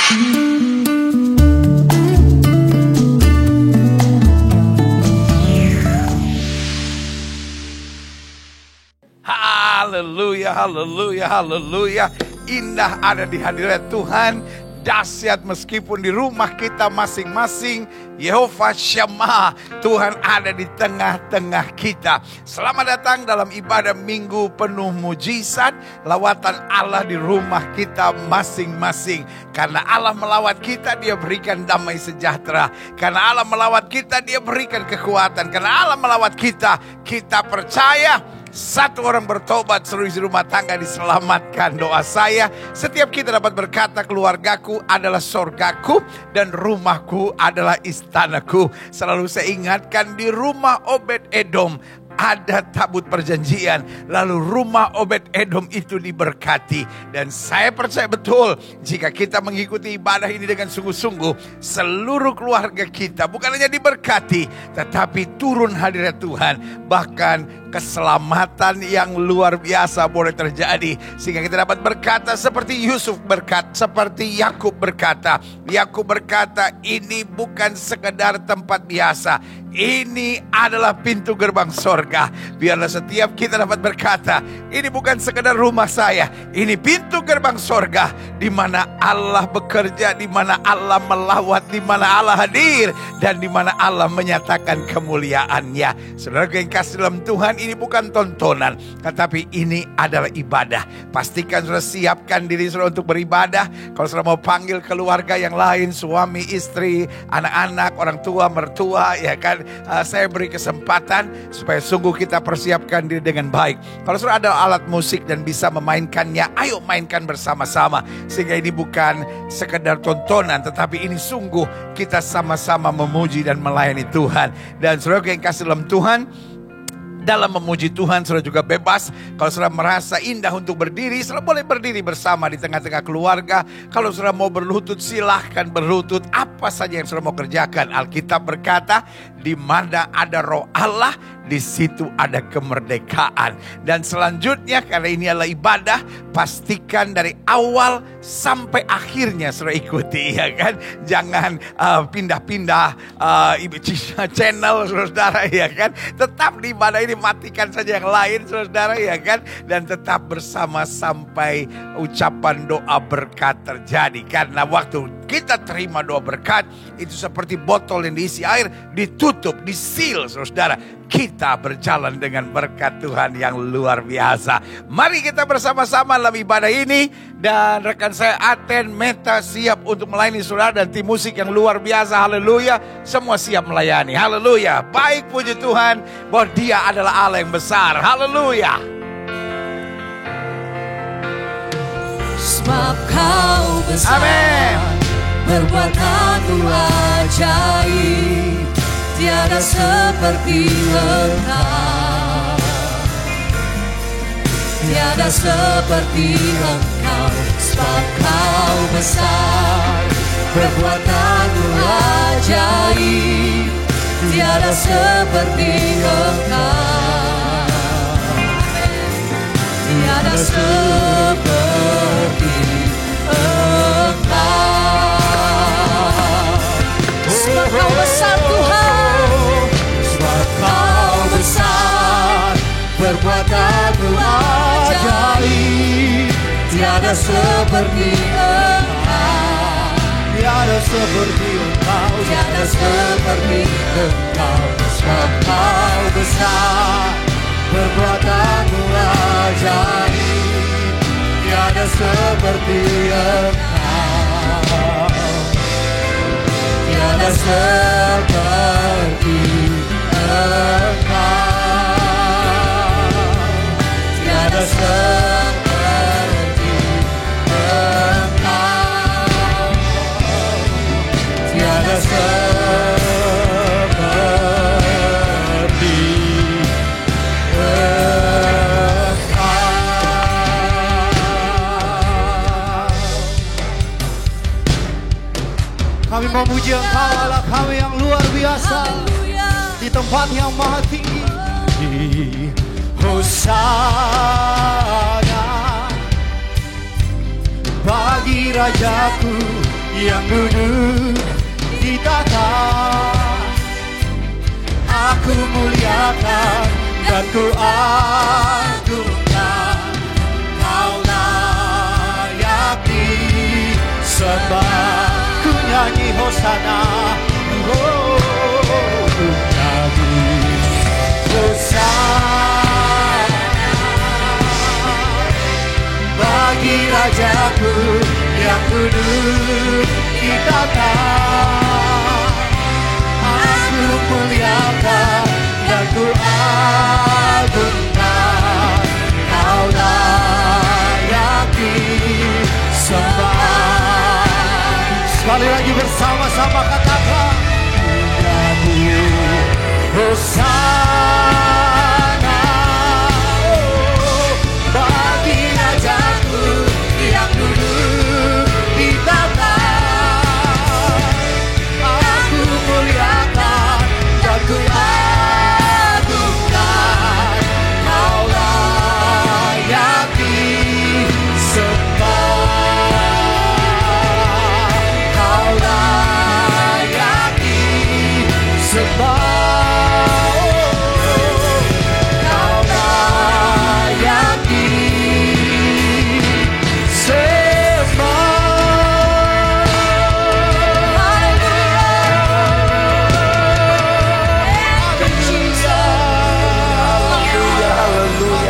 Haleluya, haleluya, haleluya. Indah ada di hadirat Tuhan. Dahsyat meskipun di rumah kita masing-masing. Yehova Shammah, Tuhan ada di tengah-tengah kita. Selamat datang dalam ibadah minggu penuh mujizat. Lawatan Allah di rumah kita masing-masing. Karena Allah melawat kita, Dia berikan damai sejahtera. Karena Allah melawat kita, Dia berikan kekuatan. Karena Allah melawat kita, kita percaya satu orang bertobat, seluruh isi rumah tangga diselamatkan. Doa saya, setiap kita dapat berkata, keluargaku adalah sorgaku dan rumahku adalah istanaku. Selalu saya ingatkan, di rumah Obed-Edom ada tabut perjanjian. Lalu rumah Obed-Edom itu diberkati. Dan saya percaya betul, jika kita mengikuti ibadah ini dengan sungguh-sungguh, seluruh keluarga kita bukan hanya diberkati, tetapi turun hadirat Tuhan. Bahkan keselamatan yang luar biasa boleh terjadi. Sehingga kita dapat berkata seperti Yusuf berkata, seperti Yakub berkata. Yakub berkata, ini bukan sekedar tempat biasa, ini adalah pintu gerbang sorga. Biarlah setiap kita dapat berkata, ini bukan sekedar rumah saya, ini pintu gerbang sorga, di mana Allah bekerja, di mana Allah melawat, di mana Allah hadir, dan di mana Allah menyatakan kemuliaannya. Saudara yang kasih dalam Tuhan, ini bukan tontonan, tetapi ini adalah ibadah. Pastikan saudara siapkan diri saudara untuk beribadah. Kalau saudara mau panggil keluarga yang lain, suami, istri, anak-anak, orang tua, mertua, ya kan, saya beri kesempatan supaya sungguh kita persiapkan diri dengan baik. Kalau saudara ada alat musik dan bisa memainkannya, ayo mainkan bersama-sama. Sehingga ini bukan sekedar tontonan, tetapi ini sungguh kita sama-sama memuji dan melayani Tuhan. Dan saudara yang kasih dalam Tuhan, dalam memuji Tuhan, saudara juga bebas. Kalau saudara merasa indah untuk berdiri, saudara boleh berdiri bersama di tengah-tengah keluarga. Kalau saudara mau berlutut, silahkan berlutut. Apa saja yang saudara mau kerjakan. Alkitab berkata, di mana ada roh Allah, di situ ada kemerdekaan. Dan selanjutnya, karena ini adalah ibadah, pastikan dari awal sampai akhirnya saudara ikuti, ya kan. Jangan pindah-pindah channel, saudara, ya kan. Tetap di ibadah ini, matikan saja yang lain, saudara, ya kan. Dan tetap bersama sampai ucapan doa berkat terjadi. Karena waktu kita terima doa berkat, itu seperti botol yang diisi air, ditutup, diseal, saudara. Kita berjalan dengan berkat Tuhan yang luar biasa. Mari kita bersama-sama dalam ibadah ini. Dan rekan saya Aten Meta siap untuk melayani saudara, dan tim musik yang luar biasa. Haleluya. Semua siap melayani. Haleluya. Baik, puji Tuhan bahwa Dia adalah Allah yang besar. Haleluya. Sebab Kau besar, amin, perbuatan-Mu ajaib, tiada seperti Engkau, tiada seperti Engkau. Sebab Kau besar, perbuatan-Mu ajaib, tiada seperti Engkau, tiada seperti Engkau. Sebab Kau besar Tuhan, sebab Kau besar, perbuatan-Mu ajaib, tiada seperti Engkau, tiada seperti Engkau, tiada seperti Engkau. Sebab Kau besar, perbuatan-Mu ajaib, tiada seperti Engkau, tiada seperti Engkau, tiada seperti Engkau, tiada seperti Engkau. Kami memuji Engkau, Allah kami yang luar biasa, di tempat yang maha tinggi. Hosana bagi Rajaku yang duduk di tahta. Aku muliakan dan ku agungkan, Kau layak disembah. Ku nyanyi hosana, oh, ku nyanyi hosana bagi Rajaku yang duduk di tahta. Aku muliakan dan ku agungkan, Kau layak disembah. Sekali lagi bersama-sama katakan, nyanyi hosana, oh, bagi Rajaku yang duduk di tahta. Aku muliakan dan ku agungkan, Kau layak disembah. Kau layak disembah. Kau layak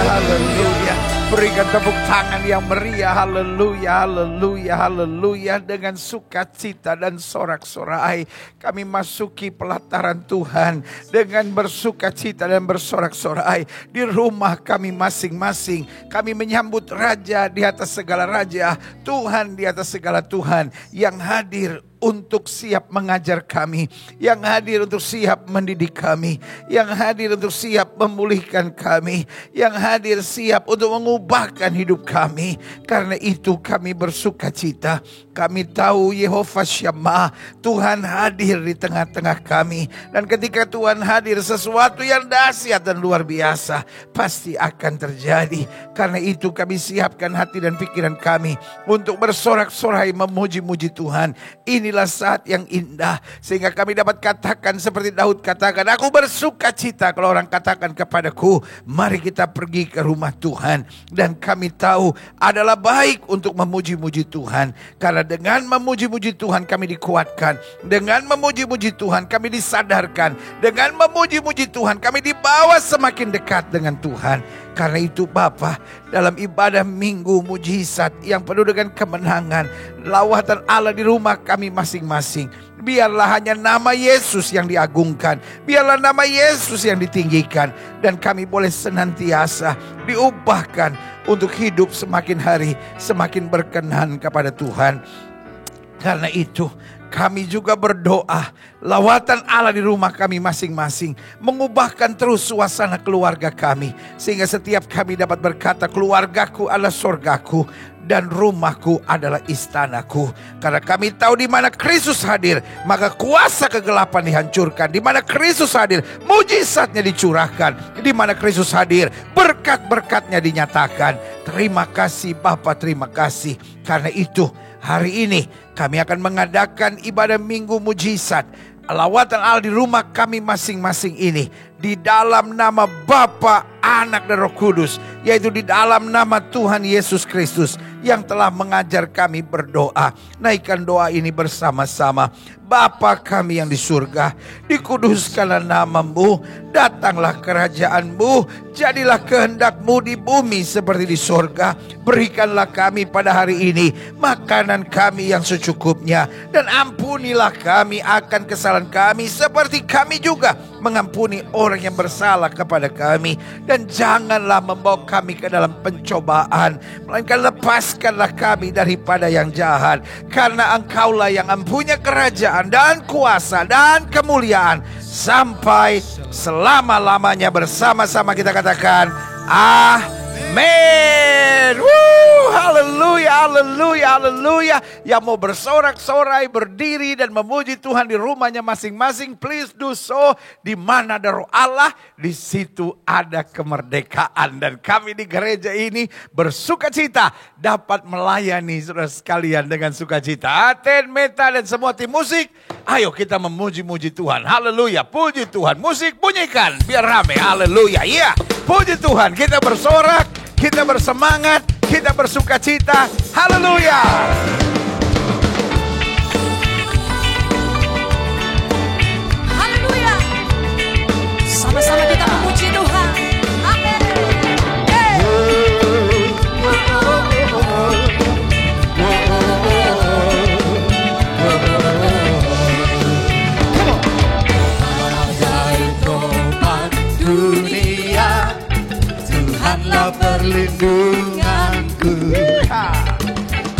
Haleluya. Berikan tepuk tangan yang meriah. Haleluya, haleluya, haleluya. Dengan sukacita dan sorak-sorai kami masuki pelataran Tuhan dengan bersukacita dan bersorak-sorai di rumah kami masing-masing. Kami menyambut Raja di atas segala raja, Tuhan di atas segala Tuhan, yang hadir untuk siap mengajar kami, yang hadir untuk siap mendidik kami, yang hadir untuk siap memulihkan kami, yang hadir siap untuk mengubahkan hidup kami. Karena itu kami bersukacita. Kami tahu Yehova Shammah, Tuhan hadir di tengah-tengah kami. Dan ketika Tuhan hadir, sesuatu yang dahsyat dan luar biasa pasti akan terjadi. Karena itu kami siapkan hati dan pikiran kami untuk bersorak-sorai memuji-muji Tuhan. Inilah saat yang indah sehingga kami dapat katakan seperti Daud katakan, aku bersukacita kalau orang katakan kepadaku, mari kita pergi ke rumah Tuhan. Dan kami tahu adalah baik untuk memuji-muji Tuhan, karena dengan memuji-muji Tuhan kami dikuatkan, dengan memuji-muji Tuhan kami disadarkan, dengan memuji-muji Tuhan kami dibawa semakin dekat dengan Tuhan. Karena itu Bapa, dalam ibadah minggu mujizat yang penuh dengan kemenangan, lawatan Allah di rumah kami masing-masing, biarlah hanya nama Yesus yang diagungkan, biarlah nama Yesus yang ditinggikan, dan kami boleh senantiasa diubahkan untuk hidup semakin hari semakin berkenan kepada Tuhan. Karena itu kami juga berdoa, lawatan Allah di rumah kami masing-masing mengubahkan terus suasana keluarga kami, sehingga setiap kami dapat berkata, keluargaku adalah surgaku dan rumahku adalah istanaku. Karena kami tahu di mana Kristus hadir, maka kuasa kegelapan dihancurkan. Di mana Kristus hadir, mujizatnya dicurahkan. Di mana Kristus hadir, berkat-berkatnya dinyatakan. Terima kasih Bapa, terima kasih. Karena itu hari ini kami akan mengadakan ibadah minggu mujizat, lawatan Allah di rumah kami masing-masing ini, di dalam nama Bapa, Anak dan Roh Kudus, yaitu di dalam nama Tuhan Yesus Kristus yang telah mengajar kami berdoa. Naikkan doa ini bersama-sama. Bapa kami yang di surga, dikuduskanlah nama-Mu, datanglah kerajaan-Mu, jadilah kehendak-Mu di bumi seperti di surga. Berikanlah kami pada hari ini makanan kami yang secukupnya, dan ampunilah kami akan kesalahan kami seperti kami juga mengampuni orang yang bersalah kepada kami. Dan janganlah membawa kami ke dalam pencobaan, melainkan lepaskanlah kami daripada yang jahat. Karena Engkaulah yang mempunyai kerajaan dan kuasa dan kemuliaan sampai selama-lamanya. Bersama-sama kita katakan, amin. Amin. Woo, haleluya, haleluya, haleluya. Yang mau bersorak-sorai, berdiri dan memuji Tuhan di rumahnya masing-masing, please do so. Di mana ada roh Allah, di situ ada kemerdekaan. Dan kami di gereja ini bersukacita dapat melayani saudara sekalian dengan sukacita. Aten, Meta dan semua tim musik, ayo kita memuji-muji Tuhan. Haleluya, puji Tuhan. Musik bunyikan biar rame. Haleluya, iya. Puji Tuhan, kita bersorak, kita bersemangat, kita bersukacita. Haleluya. Haleluya. Sama-sama kita memuji Tuhan. Amin. Dunia, Tuhanlah perlindunganku.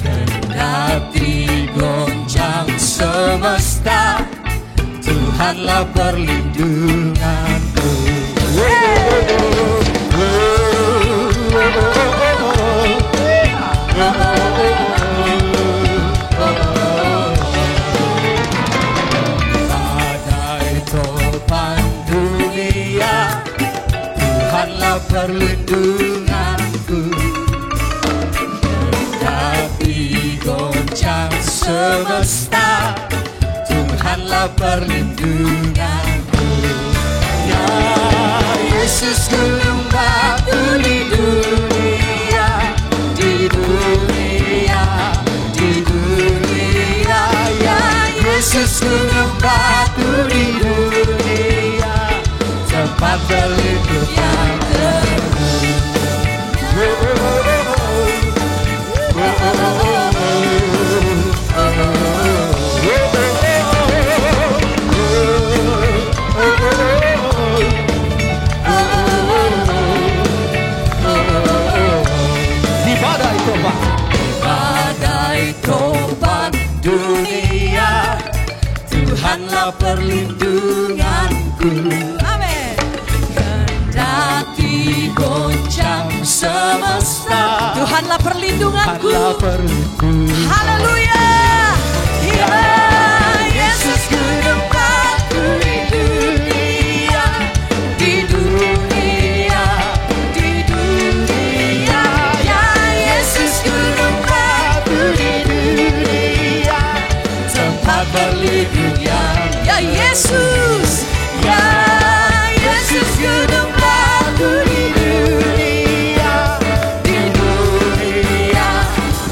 Kendati goncang semesta, Tuhanlah perlindunganku. Badai topan dunia, Tuhanlah perlindunganku. Kendati goncang semesta, Tuhanlah perlindunganku. Ya Yesus gunung batu di dunia, di dunia, di dunia. Ya Yesus gunung batu di dunia, tempat berlindung yang teguh. Di badai topan, badai topan dunia, Tuhanlah perlindunganku. Amin. Kendati goncang semesta, Tuhanlah perlindunganku. Tuhanlah perlindunganku. Haleluya. Ya Yesus gunung batu di dunia, di dunia, di dunia. Ya Yesus gunung batu di dunia, Tempat berlindung yang ya Yesus, ya Yesus gunung batu di dunia, di dunia,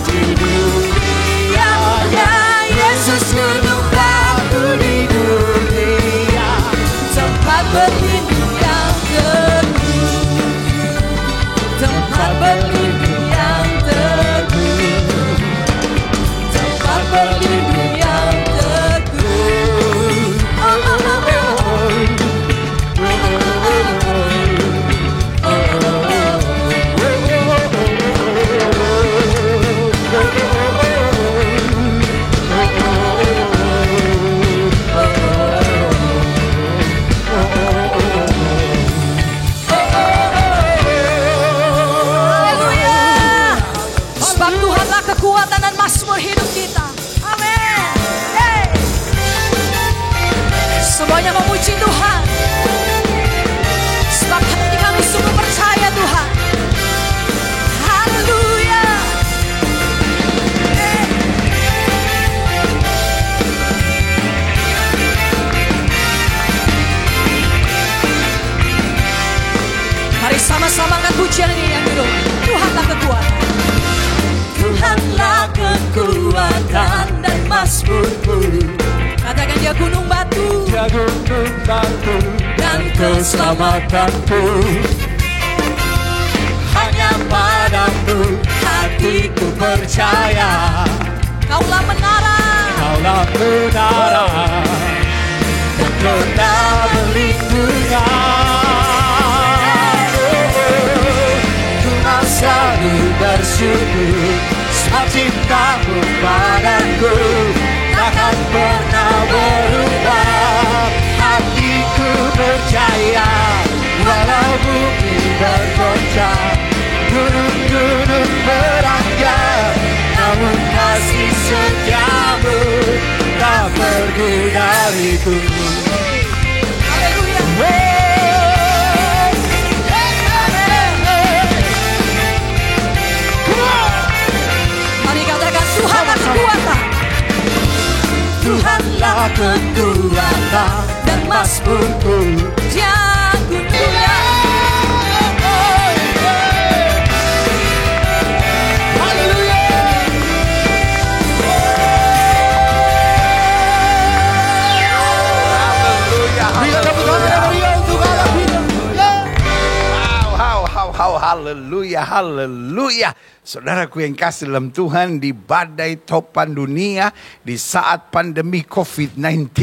di dunia. ya Yesus gunung batu di dunia, tempat berlindung yang teguh, tempat berlindung yang teguh, tempat berlindung yang teguh. Oh, oh, oh, Haleluya. Sebab Tuhanlah kekuatan dan mazmur hidup kita. Amin. Hey. Semuanya memuji Tuhan. Sebab hati kami sungguh percaya Tuhan. Haleluya. Hey. Mari sama-sama angkat pujian ini yang dulu. Tuhanlah kekuatan. Tuhanlah kekuatan dan mazmurku. Katakan dia gunung batu Dia gunung batu dan keselamatanku. hanya padamu hatiku percaya. Kaulah menara Kaulah menara dan kota perlindungan. Ku selalu bersyukur sebab cintamu padaku takkan pernah berubah. Hatiku percaya walau bumi bergoncang, Tuhanlah kekuatan dan mazmurku. Yang ku punya. Berikan tepuk tangan yang meriah untuk Allah kita. Haleluya, haleluya. Saudaraku yang kasih dalam Tuhan, di badai topan dunia, di saat pandemi COVID-19,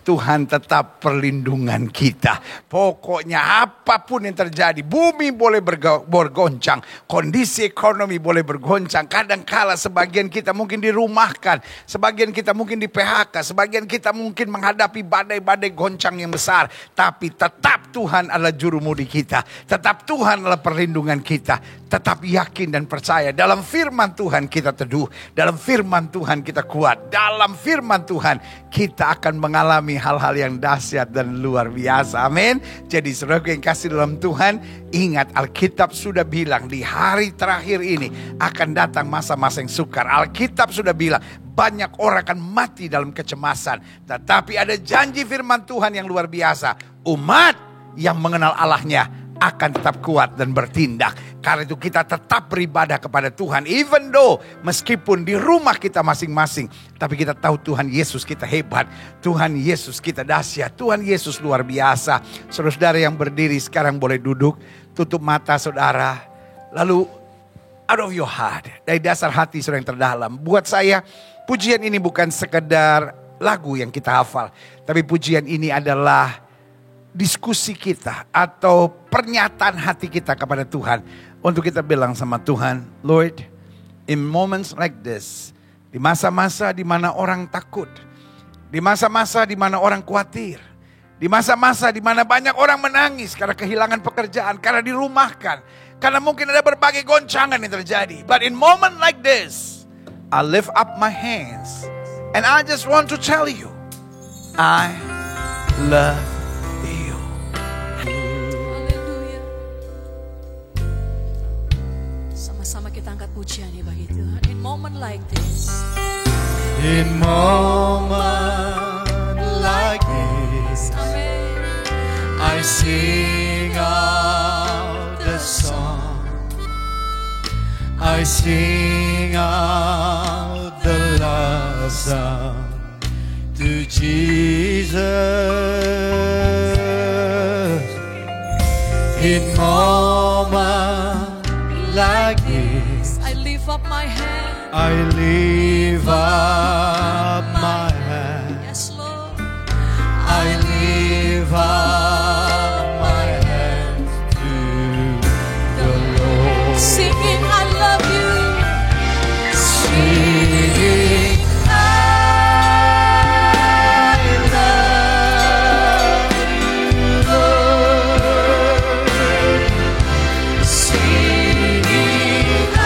Tuhan tetap perlindungan kita. Pokoknya apapun yang terjadi, bumi boleh bergoncang, kondisi ekonomi boleh bergoncang. Kadangkala sebagian kita mungkin dirumahkan, sebagian kita mungkin di PHK, sebagian kita mungkin menghadapi badai-badai goncang yang besar. Tapi tetap Tuhan adalah jurumudi kita, tetap Tuhan adalah perlindungan kita. Tetap yakin dan percaya dalam firman Tuhan kita teduh, dalam firman Tuhan kita kuat, dalam firman Tuhan kita akan mengalami hal-hal yang dahsyat dan luar biasa. Amin. Jadi saudara yang kasih dalam Tuhan, ingat Alkitab sudah bilang di hari terakhir ini akan datang masa-masa yang sukar. Alkitab sudah bilang banyak orang akan mati dalam kecemasan, tetapi ada janji firman Tuhan yang luar biasa. Umat yang mengenal Allahnya akan tetap kuat dan bertindak. Karena itu kita tetap beribadah kepada Tuhan. Even though meskipun di rumah kita masing-masing, tapi kita tahu Tuhan Yesus kita hebat, Tuhan Yesus kita dahsyat, Tuhan Yesus luar biasa. Saudara-saudara yang berdiri sekarang boleh duduk, tutup mata saudara. Lalu out of your heart, dari dasar hati saudara yang terdalam, buat saya pujian ini bukan sekedar lagu yang kita hafal, tapi pujian ini adalah diskusi kita atau pernyataan hati kita kepada Tuhan. Untuk kita bilang sama Tuhan, Lord, in moments like this, di masa-masa di mana orang takut, di masa-masa di mana orang khawatir, di masa-masa di mana banyak orang menangis karena kehilangan pekerjaan, karena dirumahkan, karena mungkin ada berbagai goncangan yang terjadi. But in moment like this, I lift up my hands and I just want to tell you, I love you. Haleluya. Sama-sama kita angkat pujian ya bagi Tuhan. In moment like this. In moment like this, Amen. I sing out the song. I sing out the love song to Jesus. In moment like this, I lift up my hand. I lift up my hand. Yes, Lord. I lift up my hands to the Lord. Singing, I love you. Singing, I love you, Lord. Singing, I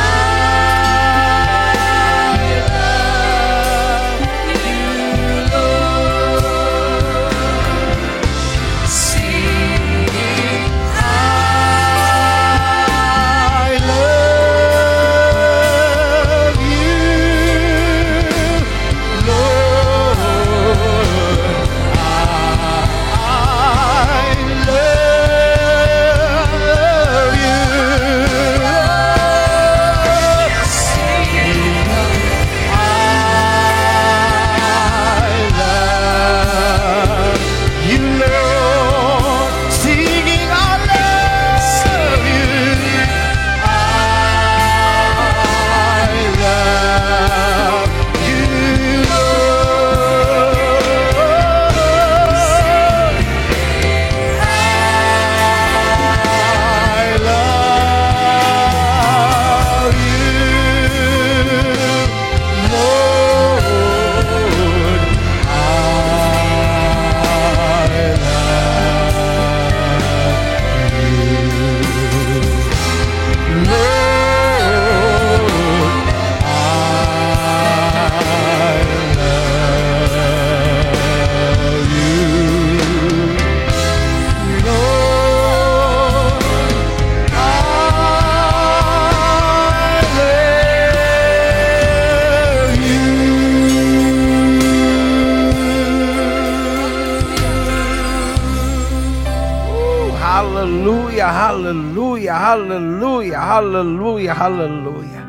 haleluya, haleluya, haleluya, haleluya.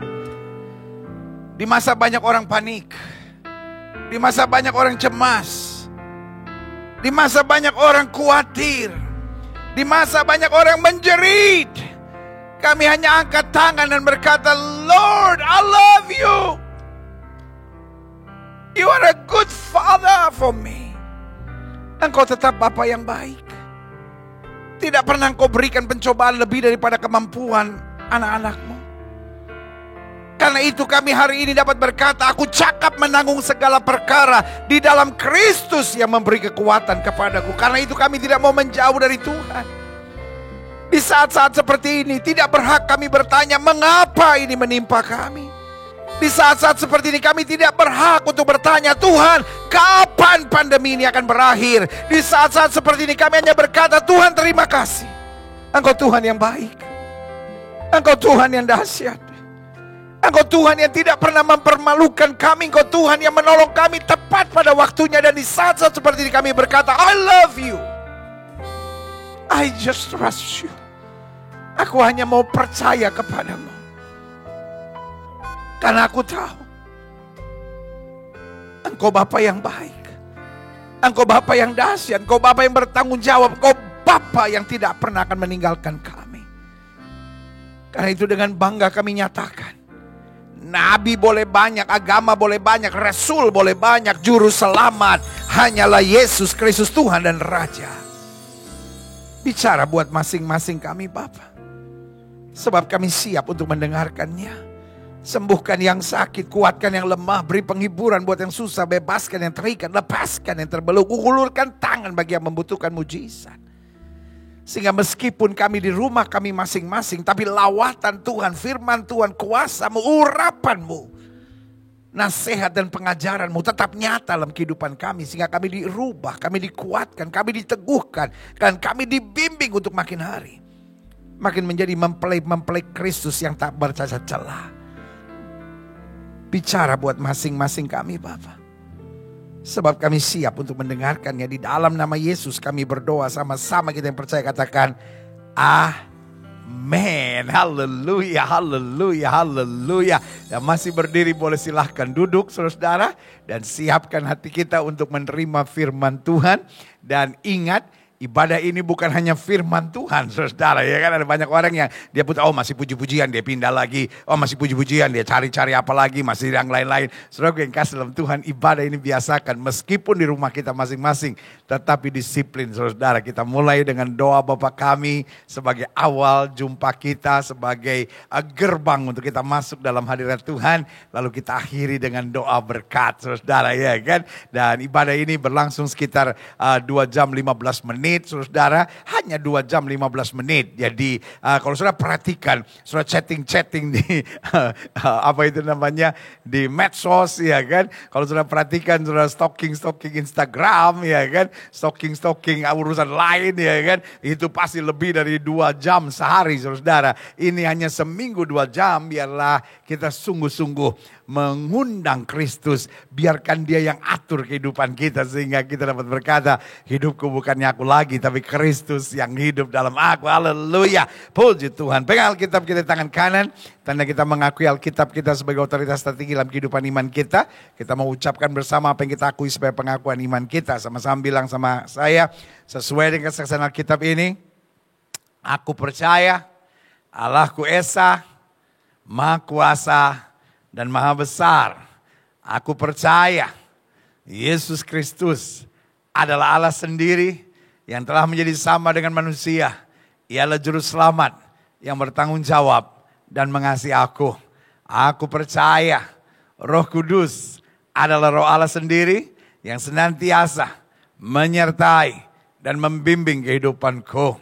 Di masa banyak orang panik, di masa banyak orang cemas, di masa banyak orang khawatir, di masa banyak orang menjerit, kami hanya angkat tangan dan berkata, Lord, I love you. You are a good father for me. Engkau tetap Bapa yang baik. Tidak pernah Engkau berikan pencobaan lebih daripada kemampuan anak-anak-Mu. Karena itu kami hari ini dapat berkata, aku cakap menanggung segala perkara di dalam Kristus yang memberi kekuatan kepadaku. Karena itu kami tidak mau menjauh dari Tuhan. Di saat-saat seperti ini tidak berhak kami bertanya mengapa ini menimpa kami. Di saat-saat seperti ini kami tidak berhak untuk bertanya, Tuhan, kapan pandemi ini akan berakhir? Di saat-saat seperti ini kami hanya berkata, Tuhan terima kasih. Engkau Tuhan yang baik. Engkau Tuhan yang dahsyat. Engkau Tuhan yang tidak pernah mempermalukan kami. Engkau Tuhan yang menolong kami tepat pada waktunya. Dan di saat-saat seperti ini kami berkata, I love you. I just trust you. Aku hanya mau percaya kepadamu. Karena aku tahu Engkau Bapa yang baik. Engkau Bapa yang dahsyat. Engkau Bapa yang bertanggung jawab. Engkau Bapa yang tidak pernah akan meninggalkan kami. Karena itu dengan bangga kami nyatakan, Nabi boleh banyak, agama boleh banyak, Rasul boleh banyak, Juru Selamat hanyalah Yesus Kristus Tuhan dan Raja. Bicara buat masing-masing kami Bapa. Sebab kami siap untuk mendengarkannya. Sembuhkan yang sakit, kuatkan yang lemah, beri penghiburan buat yang susah, bebaskan yang terikat, lepaskan yang terbelenggu, ulurkan tangan bagi yang membutuhkan mujizat. Sehingga meskipun kami di rumah kami masing-masing, tapi lawatan Tuhan, firman Tuhan, kuasa-Mu, urapan-Mu, nasihat dan pengajaran-Mu tetap nyata dalam kehidupan kami. Sehingga kami dirubah, kami dikuatkan, kami diteguhkan, dan kami dibimbing untuk makin hari. Makin menjadi mempelai Kristus yang tak bercacat celah. Bicara buat masing-masing kami Bapa. Sebab kami siap untuk mendengarkannya. Di dalam nama Yesus kami berdoa sama-sama, kita yang percaya katakan amin. Haleluya, haleluya, haleluya. Yang masih berdiri boleh silahkan duduk saudara. Dan siapkan hati kita untuk menerima firman Tuhan. Dan ingat, ibadah ini bukan hanya firman Tuhan, saudara. Ya kan, ada banyak orang yang dia putar, oh masih puji-pujian, dia pindah lagi. Oh masih puji-pujian, dia cari-cari apa lagi, masih yang lain-lain. Saudara yang kasih dalam Tuhan, ibadah ini biasakan. Meskipun di rumah kita masing-masing, tetapi disiplin, saudara. Kita mulai dengan doa Bapa kami sebagai awal jumpa kita, sebagai gerbang untuk kita masuk dalam hadirat Tuhan. Lalu kita akhiri dengan doa berkat, saudara, ya kan. Dan ibadah ini berlangsung sekitar 2 jam 15 menit. Saudara, hanya 2 jam 15 menit. Jadi kalau saudara perhatikan, saudara chatting di apa itu namanya, di medsos, ya kan. Kalau saudara perhatikan, saudara stalking Instagram, ya kan, stalking urusan lain, ya kan, itu pasti lebih dari 2 jam sehari, saudara. Ini hanya seminggu 2 jam. Biarlah kita sungguh-sungguh mengundang Kristus, biarkan dia yang atur kehidupan kita sehingga kita dapat berkata, hidupku bukannya aku lagi tapi Kristus yang hidup dalam aku. Haleluya, puji Tuhan. Pegang Alkitab kita di tangan kanan, tanda kita mengakui Alkitab kita sebagai otoritas tertinggi dalam kehidupan iman kita. Kita mau ucapkan bersama apa yang kita akui sebagai pengakuan iman kita. Sama-sama bilang sama saya, sesuai dengan kesaksian Alkitab ini, aku percaya Allahku Esa, Maha Kuasa dan Maha Besar. Aku percaya Yesus Kristus adalah Allah sendiri yang telah menjadi sama dengan manusia. Ialah juru selamat yang bertanggung jawab dan mengasihi aku. Aku percaya Roh Kudus adalah Roh Allah sendiri yang senantiasa menyertai dan membimbing kehidupanku.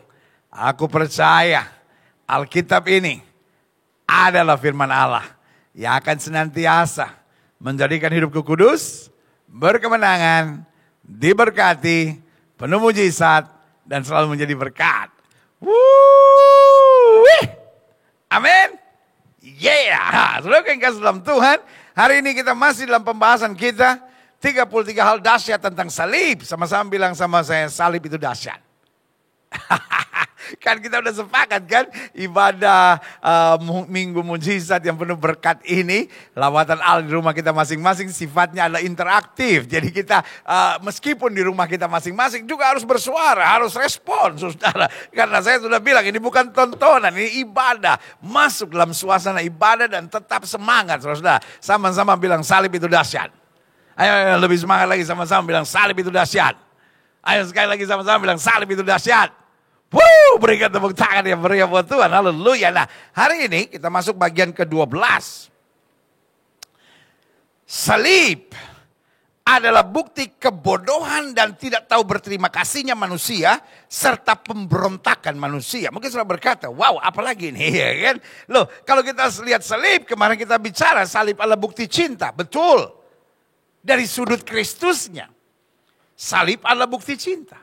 Aku percaya Alkitab ini adalah firman Allah yang akan senantiasa menjadikan hidupku kudus, berkemenangan, diberkati, penuh mujizat, dan selalu menjadi berkat. Amin. Yeah. Saudara yang kasih dalam Tuhan, hari ini kita masih dalam pembahasan kita 33 hal dahsyat tentang salib. Sama-sama bilang sama saya, salib itu dahsyat. Kan kita udah sepakat kan ibadah minggu mujizat yang penuh berkat ini, lawatan Allah di rumah kita masing-masing sifatnya adalah interaktif. Jadi kita meskipun di rumah kita masing-masing juga harus bersuara, harus respon saudara. Karena saya sudah bilang ini bukan tontonan, ini ibadah. Masuk dalam suasana ibadah dan tetap semangat saudara. Sama-sama bilang salib itu dahsyat. Ayo lebih semangat lagi sama-sama bilang salib itu dahsyat. Ayo sekali lagi sama-sama bilang salib itu dahsyat. Berikan tepuk tangan yang meriah buat Tuhan. Haleluya. Nah, hari ini kita masuk bagian ke-12. Salib adalah bukti kebodohan dan tidak tahu berterima kasihnya manusia serta pemberontakan manusia. Mungkin saudara berkata, wow apalagi ini ya kan? Loh, kalau kita lihat salib, kemarin kita bicara salib adalah bukti cinta. Betul. Dari sudut Kristusnya. Salib adalah bukti cinta.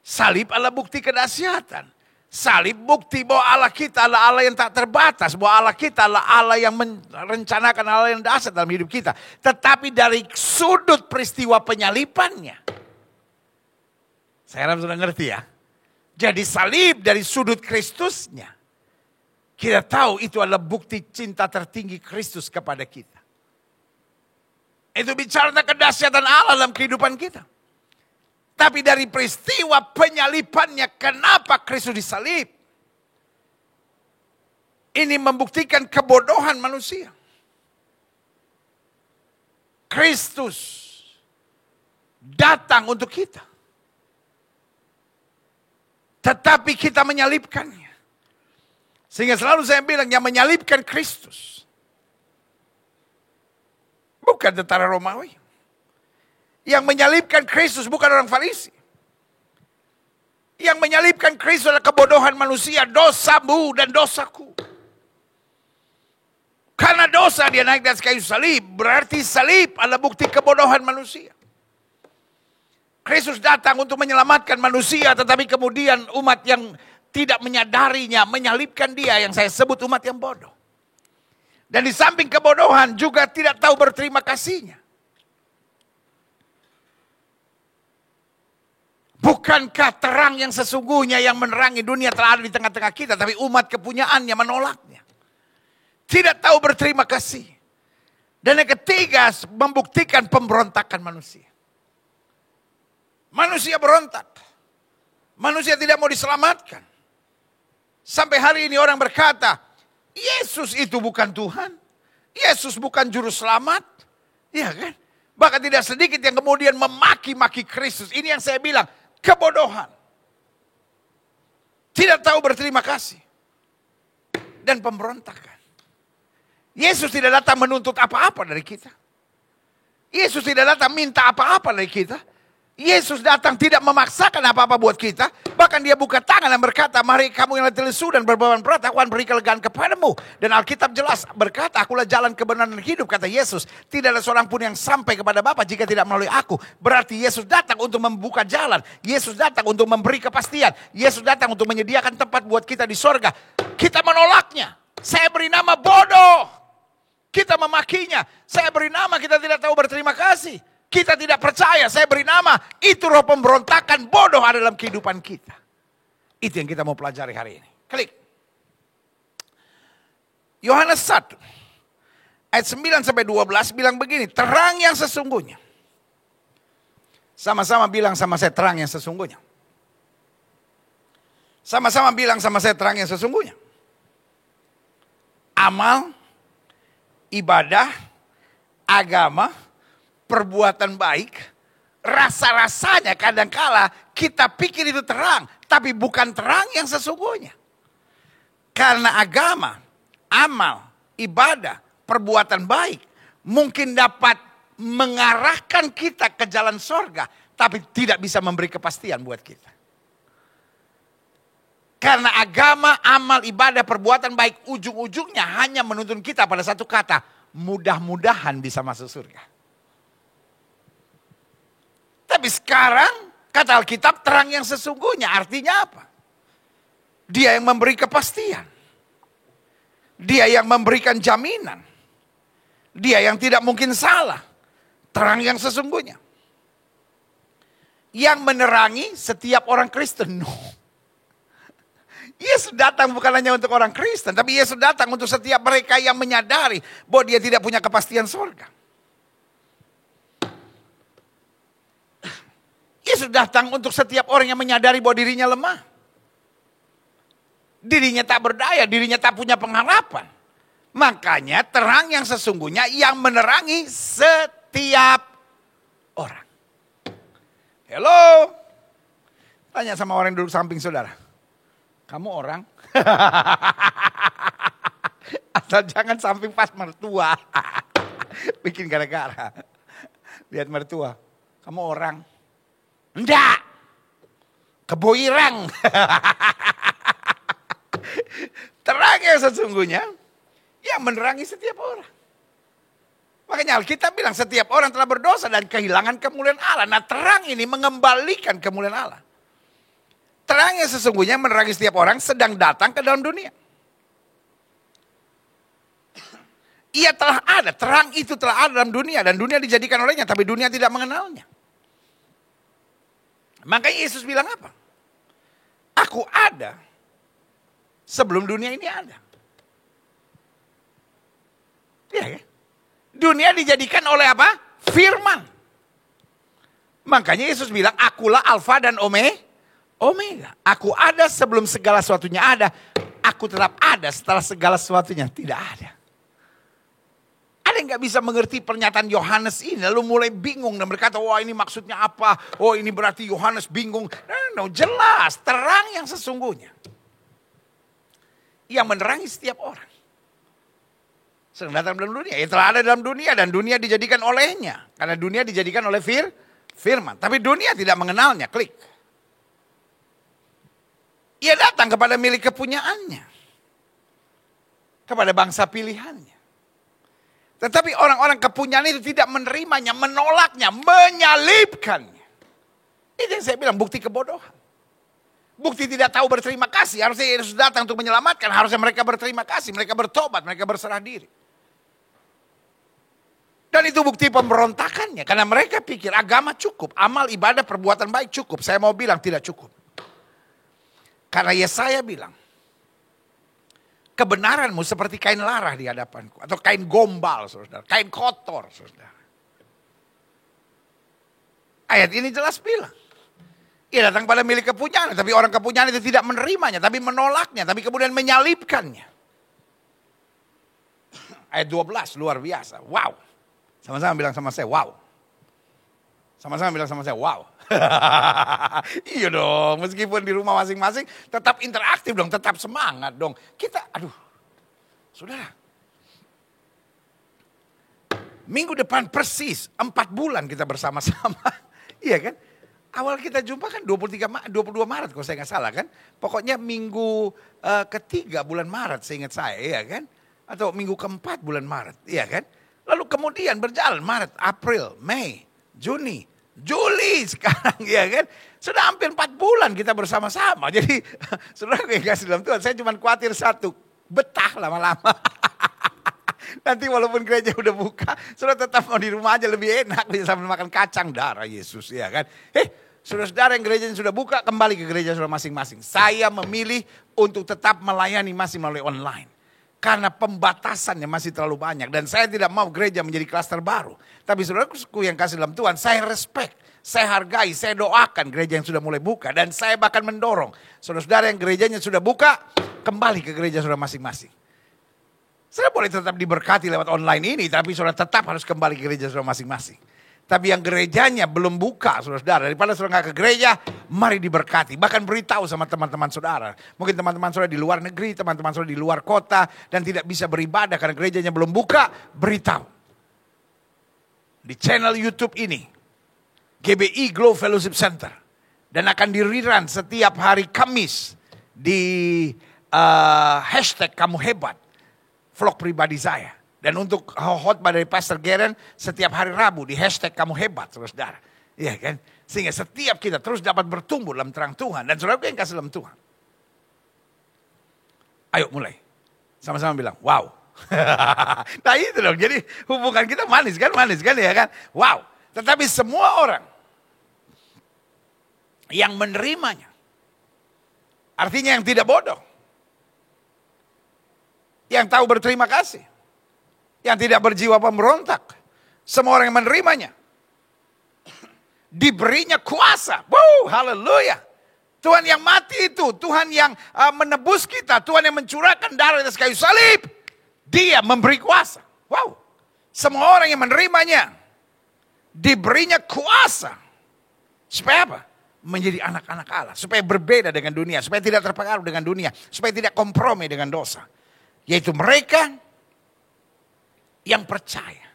Salib adalah bukti kedahsyatan. Salib bukti bahwa Allah kita adalah Allah yang tak terbatas. Bahwa Allah kita adalah Allah yang merencanakan Allah yang dahsyat dalam hidup kita. Tetapi dari sudut peristiwa penyalipannya. Saya harap sudah ngerti ya. Jadi salib dari sudut Kristusnya. Kita tahu itu adalah bukti cinta tertinggi Kristus kepada kita. Itu bicara tentang kedahsyatan Allah dalam kehidupan kita. Tapi dari peristiwa penyalipannya, kenapa Kristus disalib? Ini membuktikan kebodohan manusia. Kristus datang untuk kita. Tetapi kita menyalibkannya. Sehingga selalu saya bilang yang menyalibkan Kristus. Bukan tentara Romawi. Yang menyalibkan Kristus bukan orang Farisi. Yang menyalibkan Kristus adalah kebodohan manusia, dosamu dan dosaku. Karena dosa dia naik di atas kayu salib, berarti salib adalah bukti kebodohan manusia. Kristus datang untuk menyelamatkan manusia, tetapi kemudian umat yang tidak menyadarinya menyalibkan dia, yang saya sebut umat yang bodoh. Dan di samping kebodohan juga tidak tahu berterima kasihnya. Bukankah terang yang sesungguhnya yang menerangi dunia telah ada di tengah-tengah kita, tapi umat kepunyaannya menolaknya. Tidak tahu berterima kasih. Dan yang ketiga, membuktikan pemberontakan manusia. Manusia berontak. Manusia tidak mau diselamatkan. Sampai hari ini orang berkata, Yesus itu bukan Tuhan. Yesus bukan juru selamat. Iya kan? Bahkan tidak sedikit yang kemudian memaki-maki Kristus. Ini yang saya bilang. Kebodohan. Tidak tahu berterima kasih. Dan pemberontakan. Yesus tidak datang menuntut apa-apa dari kita. Yesus tidak datang minta apa-apa dari kita. Yesus datang tidak memaksakan apa-apa buat kita. Bahkan dia buka tangan dan berkata, mari kamu yang letih lesu dan berbeban berat, aku akan beri kelegaan kepadamu. Dan Alkitab jelas berkata, akulah jalan kebenaran dan hidup, kata Yesus. Tidak ada seorang pun yang sampai kepada Bapa jika tidak melalui aku. Berarti Yesus datang untuk membuka jalan. Yesus datang untuk memberi kepastian. Yesus datang untuk menyediakan tempat buat kita di sorga. Kita menolaknya. Saya beri nama bodoh. Kita memakinya. Saya beri nama kita tidak tahu berterima kasih. Kita tidak percaya, saya beri nama, itu roh pemberontakan bodoh ada dalam kehidupan kita. Itu yang kita mau pelajari hari ini. Klik. Yohanes 1, ayat 9-12 bilang begini, terang yang sesungguhnya. Sama-sama bilang sama saya terang yang sesungguhnya. Sama-sama bilang sama saya terang yang sesungguhnya. Amal, ibadah, agama, perbuatan baik, rasa-rasanya kadangkala kita pikir itu terang, tapi bukan terang yang sesungguhnya. Karena agama, amal, ibadah, perbuatan baik mungkin dapat mengarahkan kita ke jalan sorga, tapi tidak bisa memberi kepastian buat kita. Karena agama, amal, ibadah, perbuatan baik ujung-ujungnya hanya menuntun kita pada satu kata, mudah-mudahan bisa masuk surga. Tapi sekarang kata Alkitab terang yang sesungguhnya artinya apa? Dia yang memberi kepastian. Dia yang memberikan jaminan. Dia yang tidak mungkin salah. Terang yang sesungguhnya. Yang menerangi setiap orang Kristen. No. Yesus datang bukan hanya untuk orang Kristen, tapi Yesus datang untuk setiap mereka yang menyadari bahwa dia tidak punya kepastian surga. Yesus datang untuk setiap orang yang menyadari bahwa dirinya lemah. Dirinya tak berdaya, dirinya tak punya pengharapan. Makanya terang yang sesungguhnya yang menerangi setiap orang. Halo. Tanya sama orang yang duduk samping saudara. Kamu orang? Asal jangan samping pas mertua. Bikin gara-gara. Lihat mertua. Kamu orang? Enggak. Keboirang. Terang yang sesungguhnya yang menerangi setiap orang. Makanya Alkitab bilang setiap orang telah berdosa dan kehilangan kemuliaan Allah. Nah, terang ini mengembalikan kemuliaan Allah. Terang yang sesungguhnya menerangi setiap orang sedang datang ke dalam dunia. Ia telah ada, terang itu telah ada dalam dunia dan dunia dijadikan olehnya, tapi dunia tidak mengenalnya. Makanya Yesus bilang apa? Aku ada sebelum dunia ini ada. Ya, kan? Dunia dijadikan oleh apa? Firman. Makanya Yesus bilang, akulah Alfa dan Omega. Aku ada sebelum segala sesuatunya ada. Aku tetap ada setelah segala sesuatunya tidak ada. Ada yang gak bisa mengerti pernyataan Yohanes ini. Lalu mulai bingung dan berkata, wah ini maksudnya apa? Oh ini berarti Yohanes bingung. No, jelas. Terang yang sesungguhnya. Yang menerangi setiap orang. Sedang datang dalam dunia. Ya telah ada dalam dunia dan dunia dijadikan olehnya. Karena dunia dijadikan oleh firman. Tapi dunia tidak mengenalnya. Klik. Ia datang kepada milik kepunyaannya. Kepada bangsa pilihannya. Tetapi orang-orang kepunyaan itu tidak menerimanya, menolaknya, menyalibkannya. Itu yang saya bilang bukti kebodohan. Bukti tidak tahu berterima kasih. Harusnya Yesus datang untuk menyelamatkan. Harusnya mereka berterima kasih, mereka bertobat, mereka berserah diri. Dan itu bukti pemberontakannya. Karena mereka pikir agama cukup, amal, ibadah, perbuatan baik cukup. Saya mau bilang tidak cukup. Karena Yesaya bilang, kebenaranmu seperti kain larah di hadapanku. Atau kain gombal, saudara. Kain kotor, saudara. Ayat ini jelas bilang. Ia datang pada milik kepunyaan. Tapi orang kepunyaan itu tidak menerimanya. Tapi menolaknya. Tapi kemudian menyalibkannya. Ayat 12, luar biasa. Wow. Sama-sama bilang sama saya, wow. Sama-sama bilang sama saya, wow. Iya dong, meskipun di rumah masing-masing tetap interaktif dong, tetap semangat dong. Kita, saudara. Minggu depan persis 4 bulan kita bersama-sama. Iya kan? Awal kita jumpa kan 22 Maret kalau saya nggak salah kan. Pokoknya minggu ketiga bulan Maret seingat saya, iya kan? Atau minggu keempat bulan Maret, iya kan? Lalu kemudian berjalan Maret, April, Mei, Juni, Juli sekarang, ya kan? Sudah hampir 4 bulan kita bersama-sama. Jadi, saudara yang kasih dalam Tuhan, saya cuma khawatir satu, betah lama-lama. Nanti walaupun gereja udah buka, saudara tetap mau di rumah aja lebih enak, bisa sambil makan kacang darah Yesus, ya kan? Saudara-saudara yang gerejanya sudah buka, kembali ke gereja saudara masing-masing. Saya memilih untuk tetap melayani masih melalui online. Karena pembatasannya masih terlalu banyak. Dan saya tidak mau gereja menjadi klaster baru. Tapi saudaraku yang kasih dalam Tuhan, saya respect, saya hargai, saya doakan gereja yang sudah mulai buka. Dan saya bahkan mendorong saudara-saudara yang gerejanya sudah buka, kembali ke gereja saudara masing-masing. Saudara boleh tetap diberkati lewat online ini, tapi saudara tetap harus kembali ke gereja saudara masing-masing. Tapi yang gerejanya belum buka, saudara-saudara. Daripada saudara nggak ke gereja, mari diberkati. Bahkan beritahu sama teman-teman saudara. Mungkin teman-teman saudara di luar negeri, teman-teman saudara di luar kota, dan tidak bisa beribadah karena gerejanya belum buka, beritahu. Di channel YouTube ini, GBI Glow Fellowship Center. Dan akan di-rerun setiap hari Kamis di hashtag kamu hebat. Vlog pribadi saya. Dan untuk khotbah dari Pastor Geren setiap hari Rabu di hashtag kamu hebat, saudara. Iya kan? Sehingga setiap kita terus dapat bertumbuh dalam terang Tuhan. Dan saudara yang kasih dalam Tuhan. Ayo mulai. Sama-sama bilang, wow. Nah itu dong, jadi hubungan kita manis kan ya kan? Wow. Tetapi semua orang yang menerimanya. Artinya yang tidak bodoh. Yang tahu berterima kasih. Yang tidak berjiwa pemberontak. Semua orang yang menerimanya. Diberinya kuasa. Wow, haleluya. Tuhan yang mati itu, Tuhan yang menebus kita, Tuhan yang mencurahkan darah di atas kayu salib. Dia memberi kuasa. Wow. Semua orang yang menerimanya diberinya kuasa. Supaya apa? Menjadi anak-anak Allah. Supaya berbeda dengan dunia. Supaya tidak terpengaruh dengan dunia. Supaya tidak kompromi dengan dosa. Yaitu mereka yang percaya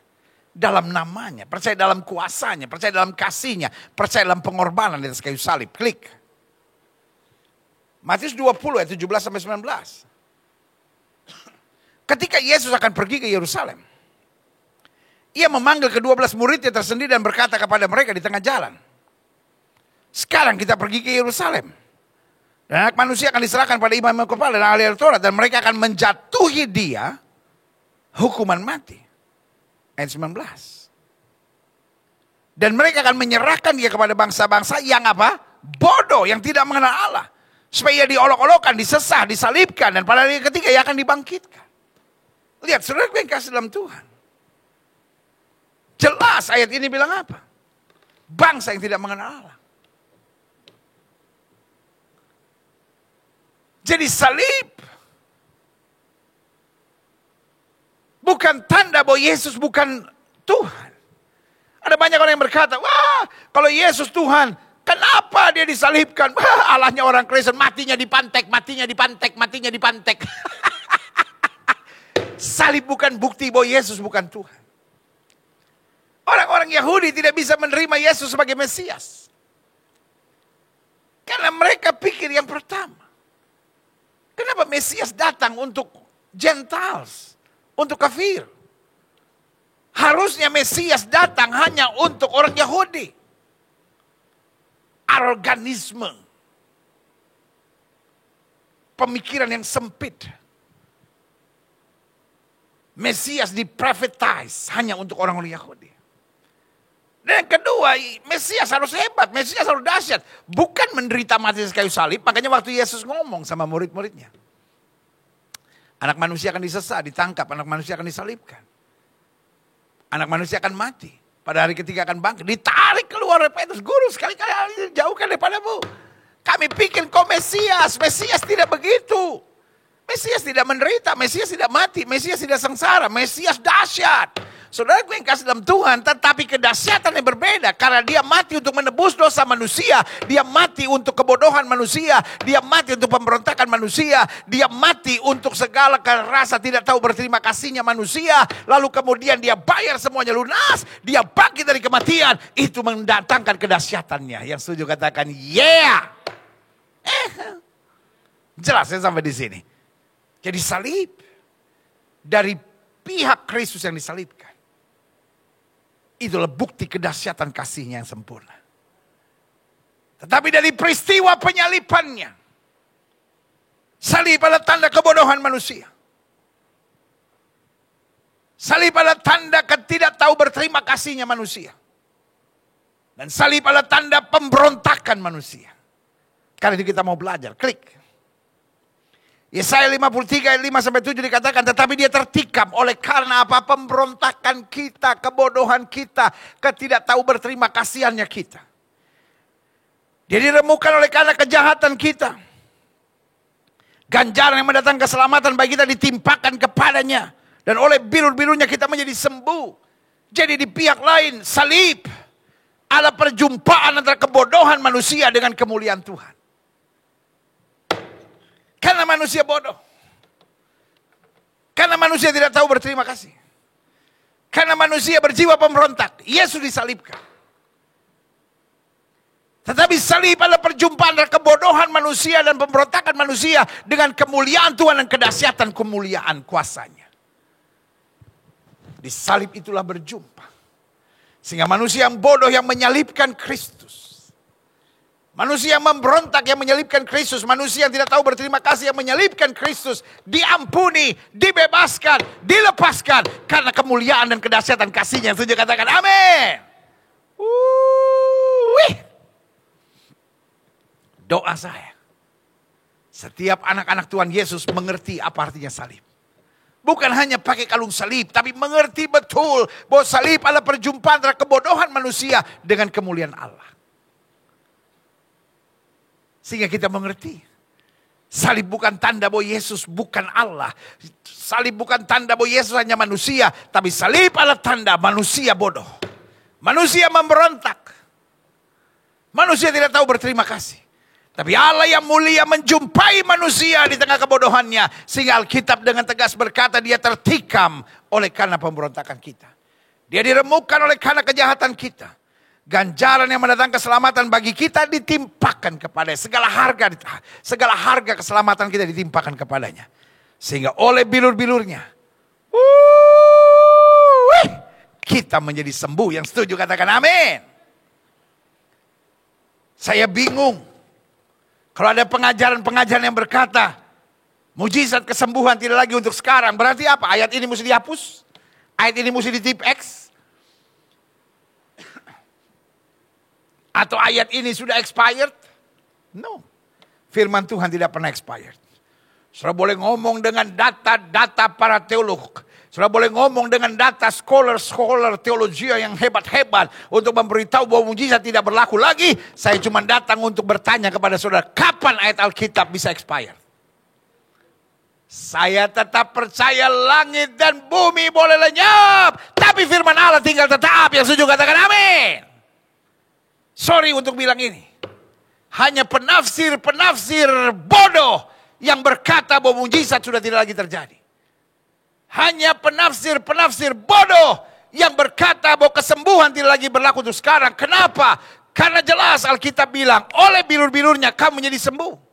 dalam namanya, percaya dalam kuasanya, percaya dalam kasihnya, percaya dalam pengorbanan di atas kayu salib. Klik. Matius 20 ayat 17-19. Ketika Yesus akan pergi ke Yerusalem, ia memanggil ke-12 muridnya tersendiri dan berkata kepada mereka di tengah jalan, sekarang kita pergi ke Yerusalem. Dan anak manusia akan diserahkan pada imam kepala dan ahli Taurat. Dan mereka akan menjatuhi dia hukuman mati. Ayat 19. Dan mereka akan menyerahkan dia kepada bangsa-bangsa yang apa? Bodoh, yang tidak mengenal Allah. Supaya dia diolok-olokkan, disesah, disalibkan. Dan pada hari ketiga ia akan dibangkitkan. Lihat, saudara yang kasih dalam Tuhan. Jelas ayat ini bilang apa? Bangsa yang tidak mengenal Allah. Jadi salib bukan tanda bahwa Yesus bukan Tuhan. Ada banyak orang yang berkata, wah kalau Yesus Tuhan, kenapa dia disalibkan? Wah, Allahnya orang Kristen, matinya dipantek, matinya dipantek, matinya dipantek. Salib bukan bukti bahwa Yesus bukan Tuhan. Orang-orang Yahudi tidak bisa menerima Yesus sebagai Mesias. Karena mereka pikir yang pertama, kenapa Mesias datang untuk Gentiles, untuk kafir? Harusnya Mesias datang hanya untuk orang Yahudi. Aroganisme. Pemikiran yang sempit. Mesias diprofetize hanya untuk orang-orang Yahudi. Dan yang kedua, Mesias harus hebat, Mesias harus dahsyat. Bukan menderita mati di kayu salib. Makanya waktu Yesus ngomong sama murid-muridnya, anak manusia akan disesat, ditangkap, anak manusia akan disalibkan. Anak manusia akan mati. Pada hari ketiga akan bangkit. Ditarik keluar dari Petrus. Guru, sekali-kali jauhkan daripadamu. Kami pikir kau Mesias. Mesias tidak begitu. Mesias tidak menderita. Mesias tidak mati. Mesias tidak sengsara. Mesias dahsyat. Saudara gue yang kasih dalam Tuhan, tetapi kedahsyatan yang berbeda. Karena dia mati untuk menebus dosa manusia. Dia mati untuk kebodohan manusia. Dia mati untuk pemberontakan manusia. Dia mati untuk segala rasa tidak tahu berterima kasihnya manusia. Lalu kemudian dia bayar semuanya lunas. Dia bangkit dari kematian. Itu mendatangkan kedahsyatannya. Yang setuju katakan, yeah. Jelas ya sampai di sini. Jadi salib dari pihak Kristus yang disalibkan. Itulah bukti kedahsyatan kasihnya yang sempurna. Tetapi dari peristiwa penyalipannya, salib adalah tanda kebodohan manusia. Salib adalah tanda ketidak tahu berterima kasihnya manusia. Dan salib adalah tanda pemberontakan manusia. Karena itu kita mau belajar. Klik. Yesaya 53 ayat 5-7 dikatakan, tetapi dia tertikam oleh karena apa? Pemberontakan kita, kebodohan kita, ketidak tahu berterima kasihannya kita. Dia diremukkan oleh karena kejahatan kita. Ganjaran yang mendatangkan keselamatan bagi kita ditimpakan kepadanya. Dan oleh bilur-bilurnya kita menjadi sembuh. Jadi di pihak lain, salib adalah perjumpaan antara kebodohan manusia dengan kemuliaan Tuhan. Karena manusia bodoh. Karena manusia tidak tahu berterima kasih. Karena manusia berjiwa pemberontak. Yesus disalibkan. Tetapi salib adalah perjumpaan antara kebodohan manusia dan pemberontakan manusia dengan kemuliaan Tuhan dan kedahsyatan kemuliaan kuasanya. Di salib itulah berjumpa. Sehingga manusia yang bodoh yang menyalibkan Kristus. Manusia yang memberontak yang menyalibkan Kristus. Manusia yang tidak tahu berterima kasih yang menyalibkan Kristus. Diampuni, dibebaskan, dilepaskan. Karena kemuliaan dan kedahsyatan kasihnya. Setuju katakan amin. Doa saya. Setiap anak-anak Tuhan Yesus mengerti apa artinya salib. Bukan hanya pakai kalung salib, tapi mengerti betul bahwa salib adalah perjumpaan antara kebodohan manusia dengan kemuliaan Allah. Sehingga kita mengerti, salib bukan tanda bahwa Yesus bukan Allah. Salib bukan tanda bahwa Yesus hanya manusia, tapi salib adalah tanda manusia bodoh. Manusia memberontak. Manusia tidak tahu berterima kasih. Tapi Allah yang mulia menjumpai manusia di tengah kebodohannya. Sehingga Alkitab dengan tegas berkata dia tertikam oleh karena pemberontakan kita. Dia diremukkan oleh karena kejahatan kita. Ganjaran yang mendatangkan keselamatan bagi kita ditimpakan kepadanya. Segala harga keselamatan kita ditimpakan kepadanya. Sehingga oleh bilur-bilurnya, kita menjadi sembuh. Yang setuju katakan amin. Saya bingung. Kalau ada pengajaran-pengajaran yang berkata, mujizat kesembuhan tidak lagi untuk sekarang. Berarti apa? Ayat ini mesti dihapus? Ayat ini mesti ditip X? Atau ayat ini sudah expired? No. Firman Tuhan tidak pernah expired. Saudara boleh ngomong dengan data-data para teolog. Saudara boleh ngomong dengan data scholar teologi yang hebat-hebat untuk memberitahu bahwa mujizat tidak berlaku lagi. Saya cuma datang untuk bertanya kepada saudara, kapan ayat Alkitab bisa expire? Saya tetap percaya langit dan bumi boleh lenyap, tapi firman Allah tinggal tetap. Yang setuju katakan amin. Sorry untuk bilang ini. Hanya penafsir bodoh yang berkata bahwa mujizat sudah tidak lagi terjadi. Hanya penafsir bodoh yang berkata bahwa kesembuhan tidak lagi berlaku untuk sekarang. Kenapa? Karena jelas Alkitab bilang, oleh bilur-bilurnya kamu menjadi sembuh.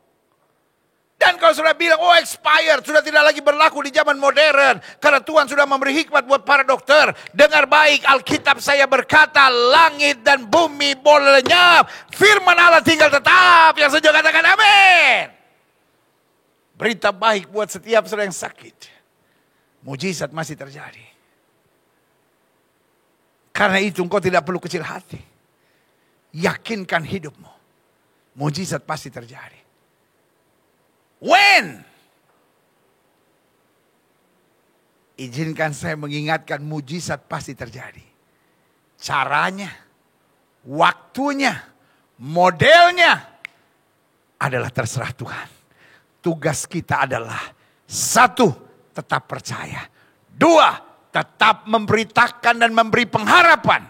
Dan kalau sudah bilang, oh expired, sudah tidak lagi berlaku di zaman modern. Karena Tuhan sudah memberi hikmat buat para dokter. Dengar baik, Alkitab saya berkata, langit dan bumi boleh lenyap. Firman Allah tinggal tetap. Yang setuju katakan amin. Berita baik buat setiap saudara yang sakit. Mujizat masih terjadi. Karena itu engkau tidak perlu kecil hati. Yakinkan hidupmu. Mujizat pasti terjadi. When? Izinkan saya mengingatkan mujizat pasti terjadi. Caranya, waktunya, modelnya adalah terserah Tuhan. Tugas kita adalah satu, tetap percaya. Dua, tetap memberitakan dan memberi pengharapan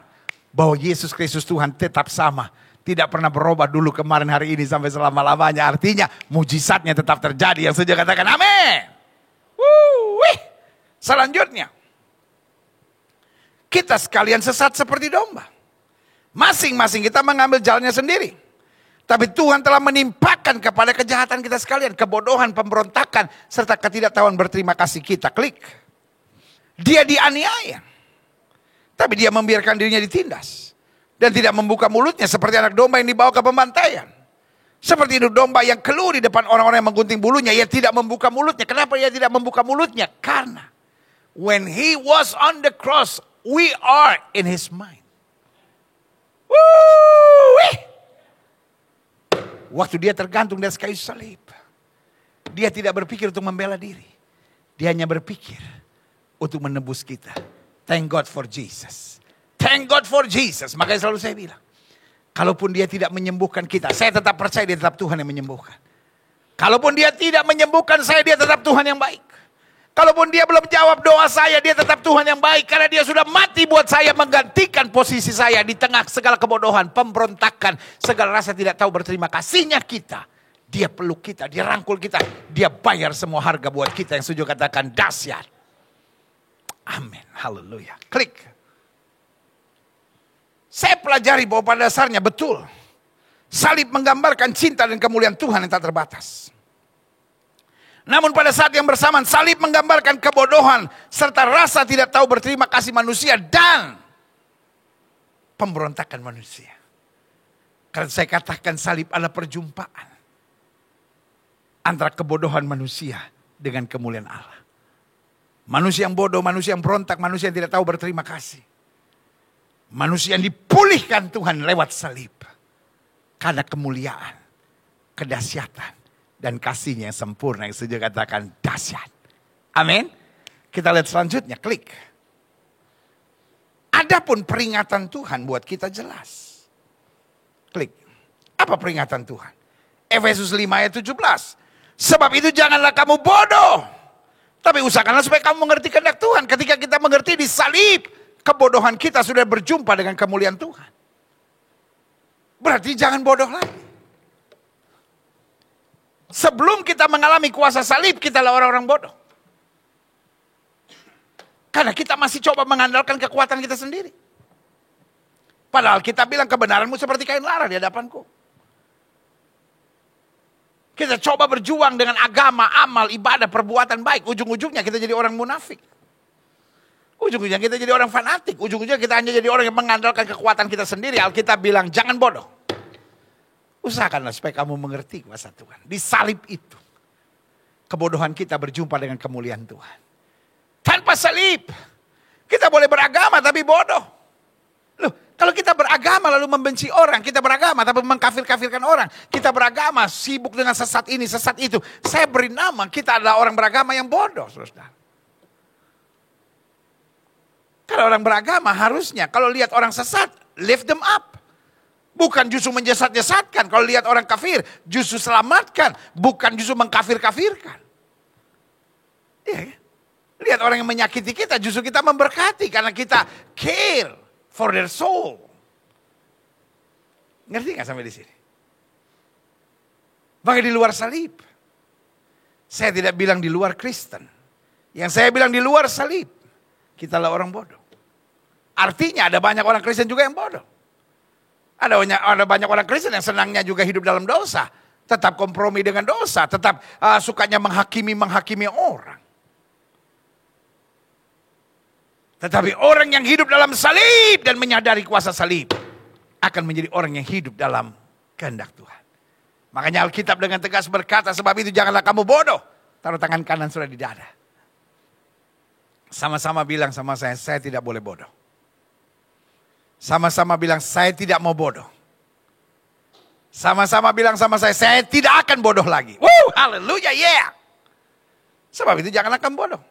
bahwa Yesus Kristus Tuhan tetap sama. Tidak pernah berubah dulu, kemarin, hari ini, sampai selama-lamanya. Artinya mujizatnya tetap terjadi. Yang setuju katakan amin. Selanjutnya, kita sekalian sesat seperti domba. Masing-masing kita mengambil jalannya sendiri. Tapi Tuhan telah menimpakan kepada kejahatan kita sekalian. Kebodohan, pemberontakan, serta ketidaktahuan berterima kasih kita. Klik. Dia dianiaya. Tapi dia membiarkan dirinya ditindas. Dan tidak membuka mulutnya seperti anak domba yang dibawa ke pembantaian. Seperti induk domba yang keluh di depan orang-orang yang menggunting bulunya. Ia tidak membuka mulutnya. Kenapa ia tidak membuka mulutnya? Karena when he was on the cross, we are in his mind. Waktu dia tergantung di atas kayu salib, dia tidak berpikir untuk membela diri. Dia hanya berpikir untuk menebus kita. Thank God for Jesus. Thank God for Jesus. Makanya selalu saya bilang, kalaupun dia tidak menyembuhkan kita, saya tetap percaya dia tetap Tuhan yang menyembuhkan. Kalaupun dia tidak menyembuhkan saya, dia tetap Tuhan yang baik. Kalaupun dia belum jawab doa saya, dia tetap Tuhan yang baik. Karena dia sudah mati buat saya, menggantikan posisi saya di tengah segala kebodohan, pemberontakan, segala rasa tidak tahu berterima kasihnya kita. Dia peluk kita, dia rangkul kita. Dia bayar semua harga buat kita. Yang setuju katakan dahsyat. Amin. Haleluya. Klik. Saya pelajari bahwa pada dasarnya betul. Salib menggambarkan cinta dan kemuliaan Tuhan yang tak terbatas. Namun pada saat yang bersamaan salib menggambarkan kebodohan serta rasa tidak tahu berterima kasih manusia dan pemberontakan manusia. Karena saya katakan salib adalah perjumpaan antara kebodohan manusia dengan kemuliaan Allah. Manusia yang bodoh, manusia yang berontak, manusia yang tidak tahu berterima kasih. Manusia yang dipulihkan Tuhan lewat salib. Karena kemuliaan, kedahsyatan, dan kasihnya yang sempurna. Yang setuju katakan dahsyat. Amin. Kita lihat selanjutnya, klik. Adapun peringatan Tuhan buat kita jelas. Klik. Apa peringatan Tuhan? Efesus 5 ayat 17. Sebab itu janganlah kamu bodoh. Tapi usahakanlah supaya kamu mengerti kehendak Tuhan. Ketika kita mengerti di salib, kebodohan kita sudah berjumpa dengan kemuliaan Tuhan. Berarti jangan bodoh lagi. Sebelum kita mengalami kuasa salib, kita adalah orang-orang bodoh. Karena kita masih coba mengandalkan kekuatan kita sendiri. Padahal kita bilang kebenaranmu seperti kain lara di hadapanku. Kita coba berjuang dengan agama, amal, ibadah, perbuatan baik. Ujung-ujungnya kita jadi orang munafik. Ujung-ujungnya kita jadi orang fanatik. Ujung-ujungnya kita hanya jadi orang yang mengandalkan kekuatan kita sendiri. Alkitab bilang jangan bodoh. Usahakanlah supaya kamu mengerti kuasa Tuhan. Di salib itu, kebodohan kita berjumpa dengan kemuliaan Tuhan. Tanpa salib, kita boleh beragama tapi bodoh. Loh, kalau kita beragama lalu membenci orang, kita beragama tapi mengkafir-kafirkan orang, kita beragama sibuk dengan sesat ini, sesat itu. Saya beri nama, kita adalah orang beragama yang bodoh, saudara. Kalau orang beragama harusnya, kalau lihat orang sesat, lift them up. Bukan justru menjesat-jesatkan. Kalau lihat orang kafir, justru selamatkan. Bukan justru mengkafir-kafirkan. Iya kan? Lihat orang yang menyakiti kita, justru kita memberkati. Karena kita care for their soul. Ngerti gak sampai di sini? Bahkan di luar salib. Saya tidak bilang di luar Kristen. Yang saya bilang di luar salib. Kita adalah orang bodoh. Artinya ada banyak orang Kristen juga yang bodoh. Ada banyak orang Kristen yang senangnya juga hidup dalam dosa. Tetap kompromi dengan dosa. Tetap sukanya menghakimi orang. Tetapi orang yang hidup dalam salib dan menyadari kuasa salib akan menjadi orang yang hidup dalam kehendak Tuhan. Makanya Alkitab dengan tegas berkata, sebab itu janganlah kamu bodoh. Taruh tangan kanan sudah di dada. Sama-sama bilang sama saya tidak boleh bodoh. Sama-sama bilang, saya tidak mau bodoh. Sama-sama bilang sama saya tidak akan bodoh lagi. Woo, haleluya, yeah. Sebab itu janganlah kamu bodoh.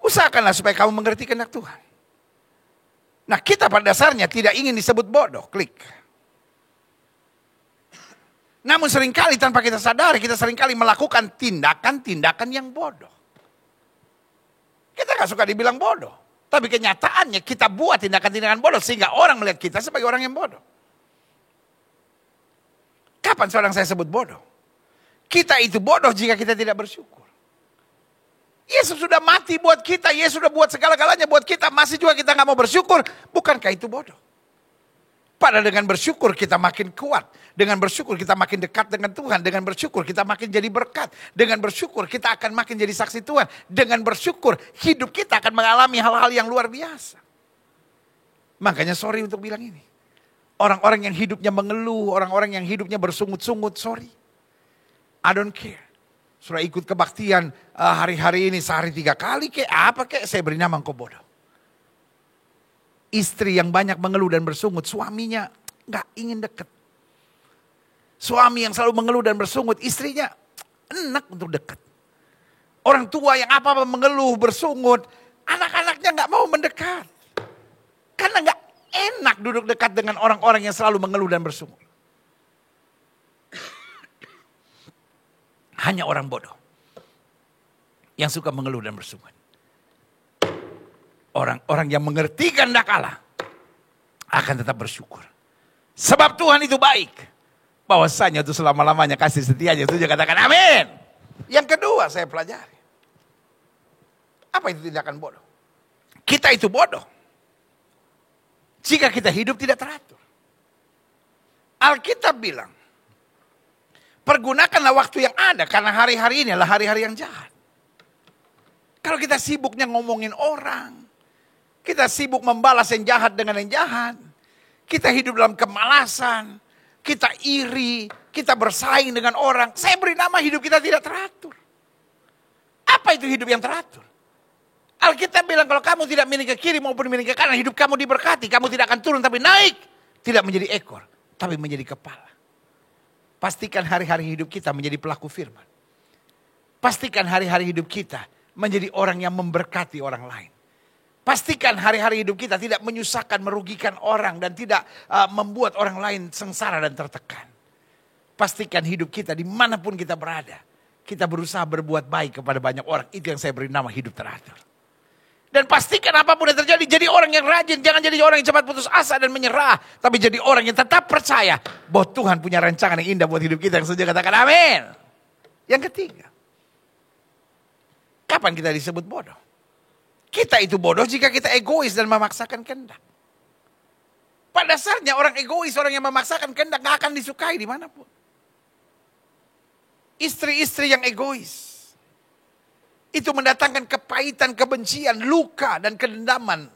Usahakanlah supaya kamu mengerti kehendak Tuhan. Nah, kita pada dasarnya tidak ingin disebut bodoh. Klik. Namun seringkali tanpa kita sadari, kita seringkali melakukan tindakan-tindakan yang bodoh. Kita gak suka dibilang bodoh. Tapi kenyataannya kita buat tindakan-tindakan bodoh sehingga orang melihat kita sebagai orang yang bodoh. Kapan seorang saya sebut bodoh? Kita itu bodoh jika kita tidak bersyukur. Yesus sudah mati buat kita, Yesus sudah buat segala-galanya buat kita, masih juga kita gak mau bersyukur. Bukankah itu bodoh? Padahal dengan bersyukur kita makin kuat. Dengan bersyukur kita makin dekat dengan Tuhan. Dengan bersyukur kita makin jadi berkat. Dengan bersyukur kita akan makin jadi saksi Tuhan. Dengan bersyukur hidup kita akan mengalami hal-hal yang luar biasa. Makanya sorry untuk bilang ini. Orang-orang yang hidupnya mengeluh, orang-orang yang hidupnya bersungut-sungut, sorry. I don't care. Sudah ikut kebaktian hari-hari ini sehari 3 kali apa saya beri nama engkau bodoh. Istri yang banyak mengeluh dan bersungut, suaminya gak ingin deket. Suami yang selalu mengeluh dan bersungut, istrinya enak untuk deket. Orang tua yang apa-apa mengeluh, bersungut, anak-anaknya gak mau mendekat. Karena gak enak duduk dekat dengan orang-orang yang selalu mengeluh dan bersungut. Hanya orang bodoh yang suka mengeluh dan bersungut. Orang-orang yang mengerti kehendak Allah akan tetap bersyukur. Sebab Tuhan itu baik. Bahwasanya itu selama-lamanya kasih setianya. Itu juga katakan amin. Yang kedua saya pelajari. Apa itu tindakan bodoh? Kita itu bodoh jika kita hidup tidak teratur. Alkitab bilang, pergunakanlah waktu yang ada. Karena hari-hari ini adalah hari-hari yang jahat. Kalau kita sibuknya ngomongin orang, kita sibuk membalas yang jahat dengan yang jahat. Kita hidup dalam kemalasan. Kita iri. Kita bersaing dengan orang. Saya beri nama hidup kita tidak teratur. Apa itu hidup yang teratur? Alkitab bilang kalau kamu tidak miring ke kiri maupun miring ke kanan, hidup kamu diberkati. Kamu tidak akan turun tapi naik. Tidak menjadi ekor, tapi menjadi kepala. Pastikan hari-hari hidup kita menjadi pelaku firman. Pastikan hari-hari hidup kita menjadi orang yang memberkati orang lain. Pastikan hari-hari hidup kita tidak menyusahkan, merugikan orang dan tidak membuat orang lain sengsara dan tertekan. Pastikan hidup kita dimanapun kita berada, kita berusaha berbuat baik kepada banyak orang. Itu yang saya beri nama hidup teratur. Dan pastikan apapun yang terjadi, jadi orang yang rajin. Jangan jadi orang yang cepat putus asa dan menyerah. Tapi jadi orang yang tetap percaya bahwa Tuhan punya rancangan yang indah buat hidup kita. Yang setuju katakan amin. Yang ketiga, kapan kita disebut bodoh? Kita itu bodoh jika kita egois dan memaksakan kehendak. Pada dasarnya orang egois, orang yang memaksakan kehendak gak akan disukai dimanapun. Istri-istri yang egois itu mendatangkan kepahitan, kebencian, luka dan kedendaman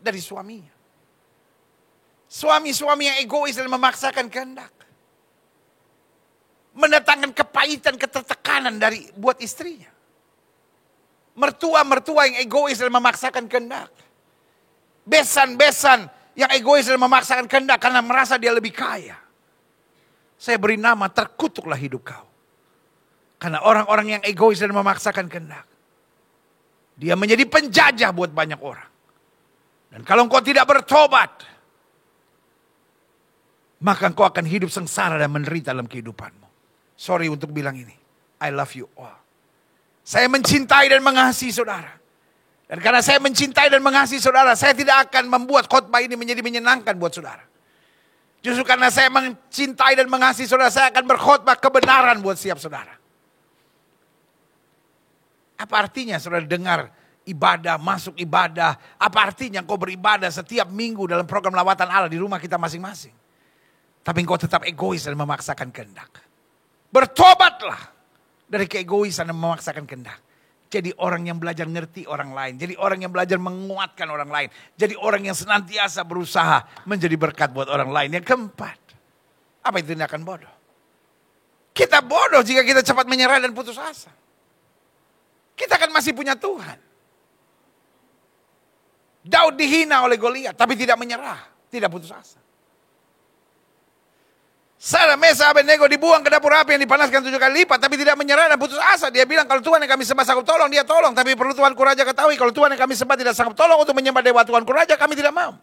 dari suaminya. Suami-suami yang egois dan memaksakan kehendak mendatangkan kepahitan, ketertekanan dari buat istrinya. Mertua-mertua yang egois dan memaksakan kehendak. Besan-besan yang egois dan memaksakan kehendak karena merasa dia lebih kaya. Saya beri nama terkutuklah hidup kau. Karena orang-orang yang egois dan memaksakan kehendak, dia menjadi penjajah buat banyak orang. Dan kalau engkau tidak bertobat, maka engkau akan hidup sengsara dan menderita dalam kehidupanmu. Sorry untuk bilang ini. I love you all. Saya mencintai dan mengasihi saudara. Dan karena saya mencintai dan mengasihi saudara, saya tidak akan membuat khotbah ini menjadi menyenangkan buat saudara. Justru karena saya mencintai dan mengasihi saudara, saya akan berkhotbah kebenaran buat setiap saudara. Apa artinya saudara dengar ibadah, masuk ibadah? Apa artinya engkau beribadah setiap minggu dalam program lawatan Allah di rumah kita masing-masing? Tapi engkau tetap egois dan memaksakan kehendak. Bertobatlah dari keegoisan dan memaksakan kehendak. Jadi orang yang belajar ngerti orang lain. Jadi orang yang belajar menguatkan orang lain. Jadi orang yang senantiasa berusaha menjadi berkat buat orang lain. Yang keempat, apa itu tindakan bodoh? Kita bodoh jika kita cepat menyerah dan putus asa. Kita kan masih punya Tuhan. Daud dihina oleh Goliat, tapi tidak menyerah, tidak putus asa. Sadrak, Mesak, Abednego dibuang ke dapur api yang dipanaskan 7 kali lipat, tapi tidak menyerah dan putus asa. Dia bilang kalau Tuhan yang kami sembah sanggup tolong, dia tolong. Tapi perlu Tuanku Raja ketahui, kalau Tuhan yang kami sembah tidak sanggup tolong untuk menyembah dewa Tuanku Raja, kami tidak mau.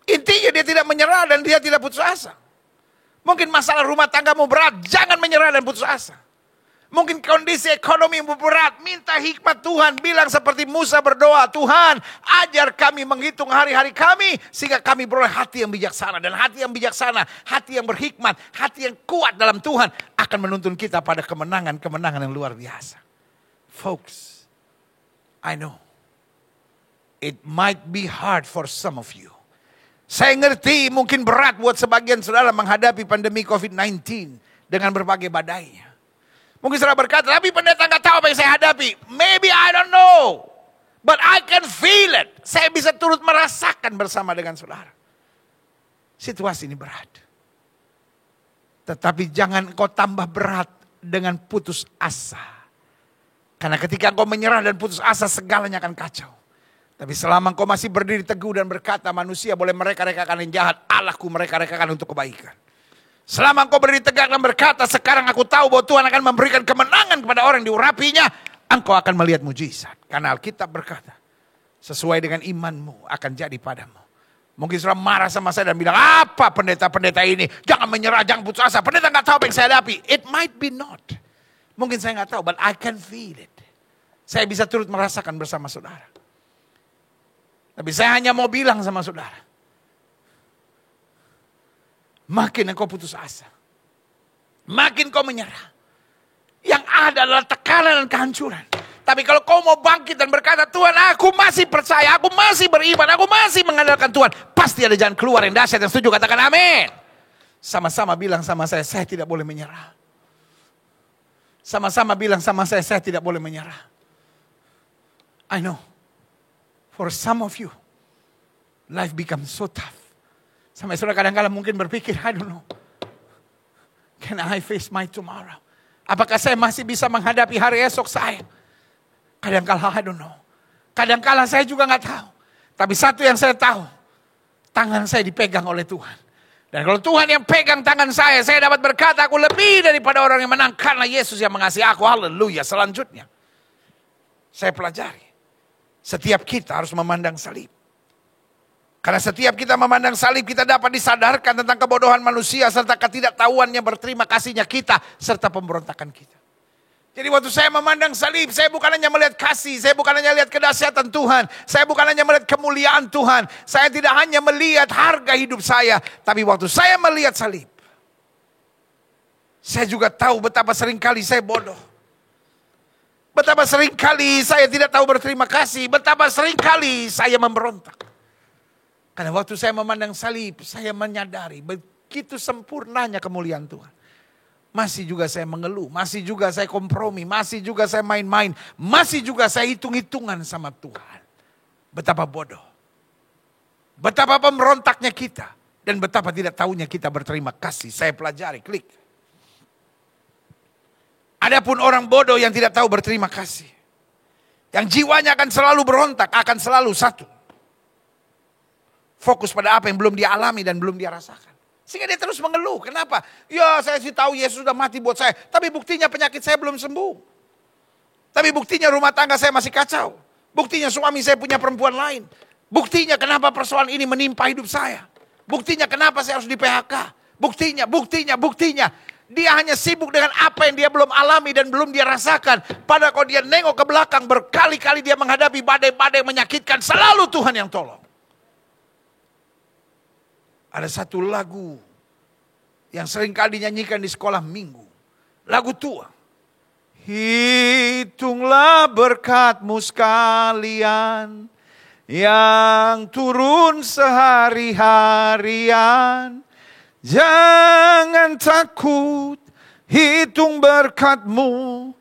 Intinya dia tidak menyerah dan dia tidak putus asa. Mungkin masalah rumah tanggamu berat, jangan menyerah dan putus asa. Mungkin kondisi ekonomi berat, minta hikmat Tuhan. Bilang seperti Musa berdoa, Tuhan ajar kami menghitung hari-hari kami, sehingga kami beroleh hati yang bijaksana. Dan hati yang bijaksana, hati yang berhikmat, hati yang kuat dalam Tuhan, akan menuntun kita pada kemenangan-kemenangan yang luar biasa. Folks, I know, it might be hard for some of you. Saya ngerti mungkin berat buat sebagian saudara menghadapi pandemi COVID-19 dengan berbagai badainya. Mungkin saudara berkata, tapi pendeta gak tahu apa yang saya hadapi. Maybe I don't know. But I can feel it. Saya bisa turut merasakan bersama dengan saudara. Situasi ini berat. Tetapi jangan kau tambah berat dengan putus asa. Karena ketika kau menyerah dan putus asa, segalanya akan kacau. Tapi selama kau masih berdiri teguh dan berkata, manusia boleh mereka-rekakan yang jahat, Allahku mereka-rekakan untuk kebaikan. Selama engkau berdiri tegak dan berkata, sekarang aku tahu bahwa Tuhan akan memberikan kemenangan kepada orang yang diurapinya, engkau akan melihat mujizat. Karena Alkitab berkata, sesuai dengan imanmu akan jadi padamu. Mungkin saudara marah sama saya dan bilang, apa pendeta-pendeta ini? Jangan menyerah, jangan putus asa. Pendeta gak tahu apa yang saya hadapi. It might be not. Mungkin saya gak tahu, but I can feel it. Saya bisa turut merasakan bersama saudara. Tapi saya hanya mau bilang sama saudara, makin engkau putus asa, makin kau menyerah, yang ada adalah tekanan dan kehancuran. Tapi kalau kau mau bangkit dan berkata, Tuhan aku masih percaya, aku masih beriman, aku masih mengandalkan Tuhan, pasti ada jalan keluar yang dahsyat. Yang setuju katakan amin. Sama-sama bilang sama saya tidak boleh menyerah. Sama-sama bilang sama saya tidak boleh menyerah. I know, for some of you, life becomes so tough. Sampai saudara kadang-kadang mungkin berpikir, I don't know, can I face my tomorrow? Apakah saya masih bisa menghadapi hari esok saya? Kadang-kala I don't know. Kadang-kala saya juga gak tahu. Tapi satu yang saya tahu, tangan saya dipegang oleh Tuhan. Dan kalau Tuhan yang pegang tangan saya dapat berkata, aku lebih daripada orang yang menang karena Yesus yang mengasihi aku. Haleluya. Selanjutnya, Saya pelajari. Setiap kita harus memandang salib. Karena setiap kita memandang salib, kita dapat disadarkan tentang kebodohan manusia serta ketidaktahuannya berterima kasihnya kita serta pemberontakan kita. Jadi waktu saya memandang salib, saya bukan hanya melihat kasih, saya bukan hanya melihat kedahsyatan Tuhan, saya bukan hanya melihat kemuliaan Tuhan, saya tidak hanya melihat harga hidup saya, tapi waktu saya melihat salib, saya juga tahu betapa seringkali saya bodoh. Betapa seringkali saya tidak tahu berterima kasih, betapa seringkali saya memberontak. Karena waktu saya memandang salib, saya menyadari begitu sempurnanya kemuliaan Tuhan. Masih juga saya mengeluh, masih juga saya kompromi, masih juga saya main-main, masih juga saya hitung-hitungan sama Tuhan. Betapa bodoh. Betapa pemberontaknya kita. Dan betapa tidak tahunya kita berterima kasih. Saya pelajari, klik. Adapun orang bodoh yang tidak tahu berterima kasih. Yang jiwanya akan selalu berontak, akan selalu satu. Fokus pada apa yang belum dia alami dan belum dia rasakan. Sehingga dia terus mengeluh. Kenapa? Ya saya sih tahu Yesus sudah mati buat saya. Tapi buktinya penyakit saya belum sembuh. Tapi buktinya rumah tangga saya masih kacau. Buktinya suami saya punya perempuan lain. Buktinya kenapa persoalan ini menimpa hidup saya. Buktinya kenapa saya harus di PHK. Buktinya. Dia hanya sibuk dengan apa yang dia belum alami dan belum dia rasakan. Padahal kalau dia nengok ke belakang berkali-kali dia menghadapi badai-badai menyakitkan. Selalu Tuhan yang tolong. Ada satu lagu yang seringkali dinyanyikan di sekolah minggu. Lagu tua. Hitunglah berkat-Mu sekalian yang turun sehari-harian. Jangan takut, hitung berkat-Mu.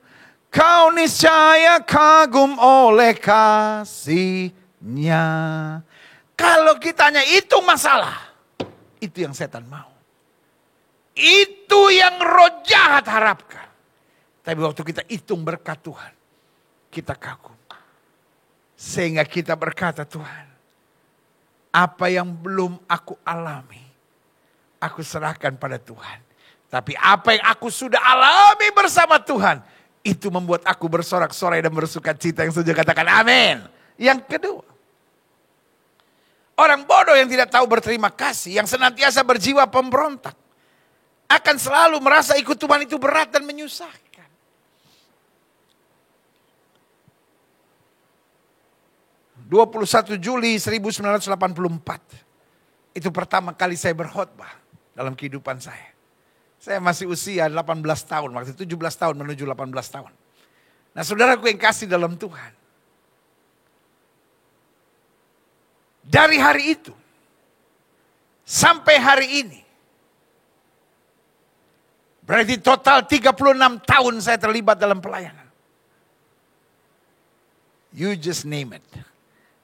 Kau niscaya kagum oleh kasih-Nya. Kalau kita hanya hitung masalah, itu yang setan mau. Itu yang roh jahat harapkan. Tapi waktu kita hitung berkat Tuhan, kita kagum. Sehingga kita berkata, Tuhan, apa yang belum aku alami, aku serahkan pada Tuhan. Tapi apa yang aku sudah alami bersama Tuhan, itu membuat aku bersorak-sorai dan bersuka cita. Yang setuju katakan amin. Yang kedua, orang bodoh yang tidak tahu berterima kasih, yang senantiasa berjiwa pemberontak, akan selalu merasa ikut Tuhan itu berat dan menyusahkan. ...21 Juli 1984... itu pertama kali saya berkhotbah dalam kehidupan saya. Saya masih usia 18 tahun, waktu 17 tahun menuju 18 tahun. Nah saudaraku yang kasih dalam Tuhan, dari hari itu sampai hari ini, berarti total 36 tahun saya terlibat dalam pelayanan. You just name it.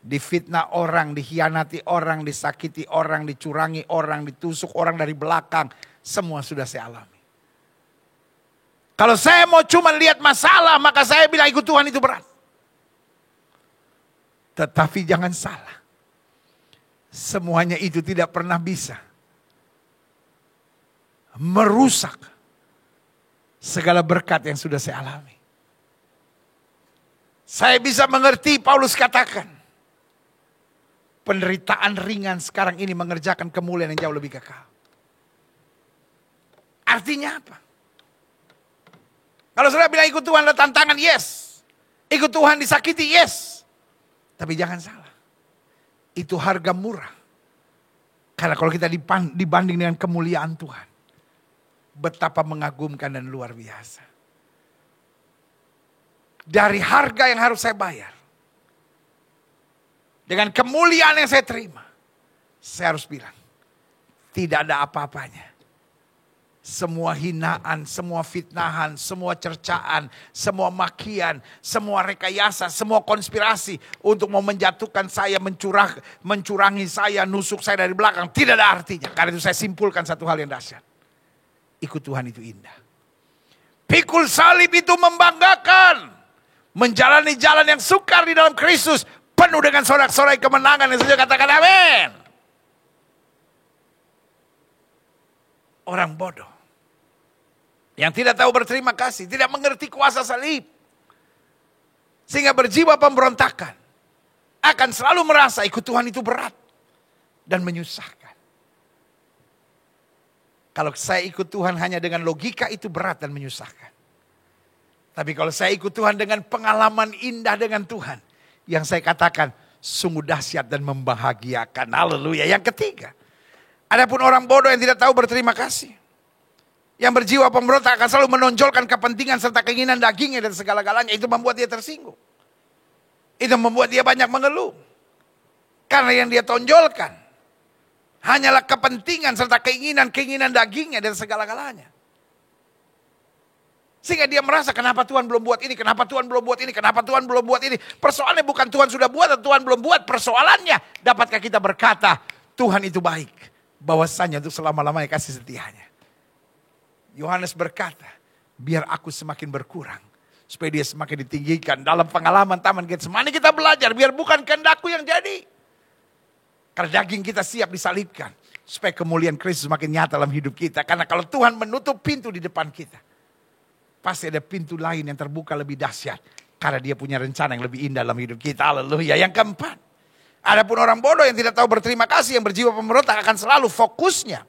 Difitnah orang, dikhianati orang, disakiti orang, dicurangi orang, ditusuk orang dari belakang. Semua sudah saya alami. Kalau saya mau cuma lihat masalah, maka saya bilang ikut Tuhan itu berat. Tetapi jangan salah. Semuanya itu tidak pernah bisa merusak segala berkat yang sudah saya alami. Saya bisa mengerti Paulus katakan, penderitaan ringan sekarang ini mengerjakan kemuliaan yang jauh lebih kekal. Artinya apa? Kalau saudara bilang ikut Tuhan ada tantangan, yes. Ikut Tuhan disakiti, yes. Tapi jangan salah. Itu harga murah. Karena kalau kita dibanding dengan kemuliaan Tuhan, betapa mengagumkan dan luar biasa. Dari harga yang harus saya bayar, dengan kemuliaan yang saya terima, saya harus bilang, tidak ada apa-apanya. Semua hinaan, semua fitnahan, semua cercaan, semua makian, semua rekayasa, semua konspirasi untuk mau menjatuhkan saya, mencurangi saya, nusuk saya dari belakang, tidak ada artinya. Karena itu saya simpulkan satu hal yang dahsyat. Ikut Tuhan itu indah. Pikul salib itu membanggakan. Menjalani jalan yang sukar di dalam Kristus, penuh dengan sorak-sorai kemenangan yang saja katakan amin. Orang bodoh yang tidak tahu berterima kasih, tidak mengerti kuasa salib, Sehingga berjiwa pemberontakan. Akan selalu merasa ikut Tuhan itu berat. Dan menyusahkan. Kalau saya ikut Tuhan hanya dengan logika itu berat dan menyusahkan. Tapi kalau saya ikut Tuhan dengan pengalaman indah dengan Tuhan. Yang saya katakan sungguh dahsyat dan membahagiakan. Haleluya. Yang ketiga. Adapun orang bodoh yang tidak tahu berterima kasih. Yang berjiwa pemberontak akan selalu menonjolkan kepentingan serta keinginan dagingnya dan segala-galanya. Itu membuat dia tersinggung. Itu membuat dia banyak mengeluh. Karena yang dia tonjolkan hanyalah kepentingan serta keinginan dagingnya dan segala-galanya. Sehingga dia merasa kenapa Tuhan belum buat ini, kenapa Tuhan belum buat ini, kenapa Tuhan belum buat ini. Persoalannya bukan Tuhan sudah buat atau Tuhan belum buat. Persoalannya dapatkah kita berkata Tuhan itu baik. Bahwasanya untuk selama-lamanya kasih setianya. Yohanes berkata, biar aku semakin berkurang. Supaya dia semakin ditinggikan. Dalam pengalaman Taman Getsemani kita belajar, biar bukan kehendakku yang jadi. Karena daging kita siap disalibkan. Supaya kemuliaan Kristus semakin nyata dalam hidup kita. Karena kalau Tuhan menutup pintu di depan kita. Pasti ada pintu lain yang terbuka lebih dahsyat. Karena dia punya rencana yang lebih indah dalam hidup kita. Haleluya. Yang keempat. Adapun orang bodoh yang tidak tahu berterima kasih, yang berjiwa pemberontak akan selalu fokusnya